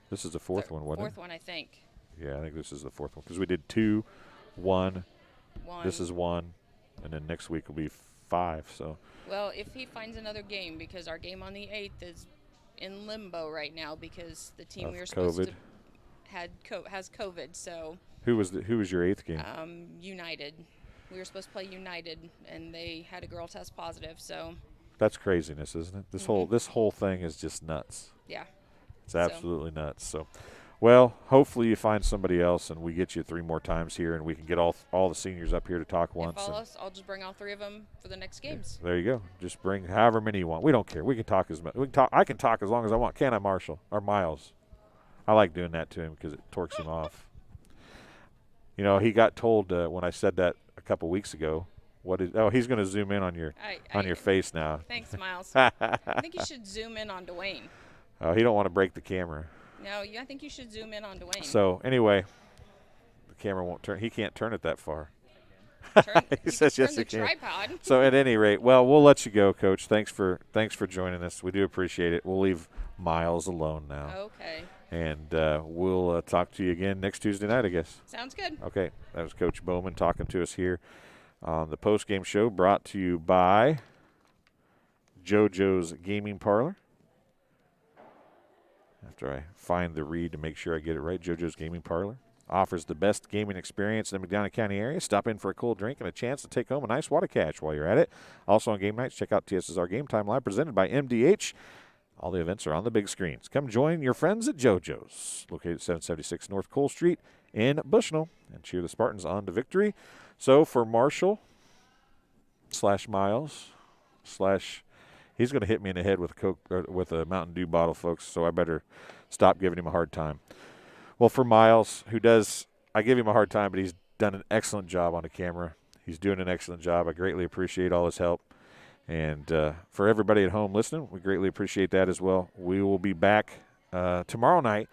This is the 4th one, wasn't it? 4th one, I think. Yeah, I think this is the 4th one because we did 2, 1. This is 1, and then next week will be 5. So. Well, if he finds another game, because our game on the 8th is in limbo right now because the team we were supposed to has COVID. So. Who was your 8th game? United. We were supposed to play United, and they had a girl test positive. So. That's craziness, isn't it? This whole thing is just nuts. Yeah. It's absolutely nuts. So, well, hopefully you find somebody else, and we get you 3 more times here, and we can get all the seniors up here to talk once. I'll just bring all 3 of them for the next games. Yeah, there you go. Just bring however many you want. We don't care. We can talk as much. I can talk as long as I want. Can't I, Marshall or Miles? I like doing that to him because it torques him off. He got told when I said that a couple weeks ago What is? Oh, he's going to zoom in on your your face now. Thanks, Miles. I think you should zoom in on Dwayne. Oh, he don't want to break the camera. No, I think you should zoom in on Dwayne. So anyway, the camera won't turn. He can't turn it that far. He says yes, he can. Tripod. So at any rate, well, we'll let you go, Coach. Thanks for joining us. We do appreciate it. We'll leave Miles alone now. Okay. And we'll talk to you again next Tuesday night, I guess. Sounds good. Okay. That was Coach Bowman talking to us here on the post-game show, brought to you by JoJo's Gaming Parlor. After I find the read to make sure I get it right, JoJo's Gaming Parlor offers the best gaming experience in the McDonough County area. Stop in for a cool drink and a chance to take home a nice water cache while you're at it. Also on game nights, check out TSSR Game Time Live presented by MDH. All the events are on the big screens. Come join your friends at JoJo's, located at 776 North Cole Street in Bushnell, and cheer the Spartans on to victory. So for Marshall / Miles / he's going to hit me in the head with a Coke or with a Mountain Dew bottle, folks, so I better stop giving him a hard time. Well, for Miles, I give him a hard time, but he's done an excellent job on the camera. He's doing an excellent job. I greatly appreciate all his help. And for everybody at home listening, we greatly appreciate that as well. We will be back tomorrow night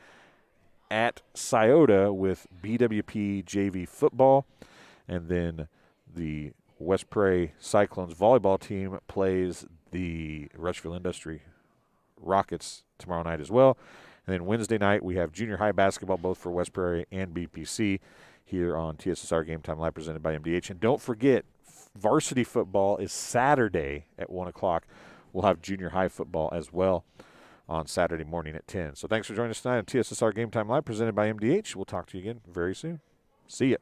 at Scioto with BWP JV football. And then the West Prairie Cyclones volleyball team plays the Rushville Industry Rockets tomorrow night as well. And then Wednesday night, we have junior high basketball, both for West Prairie and BPC, here on TSSR Game Time Live, presented by MDH. And don't forget, varsity football is Saturday at 1 o'clock. We'll have junior high football as well on Saturday morning at 10. So thanks for joining us tonight on TSSR Game Time Live, presented by MDH. We'll talk to you again very soon. See ya.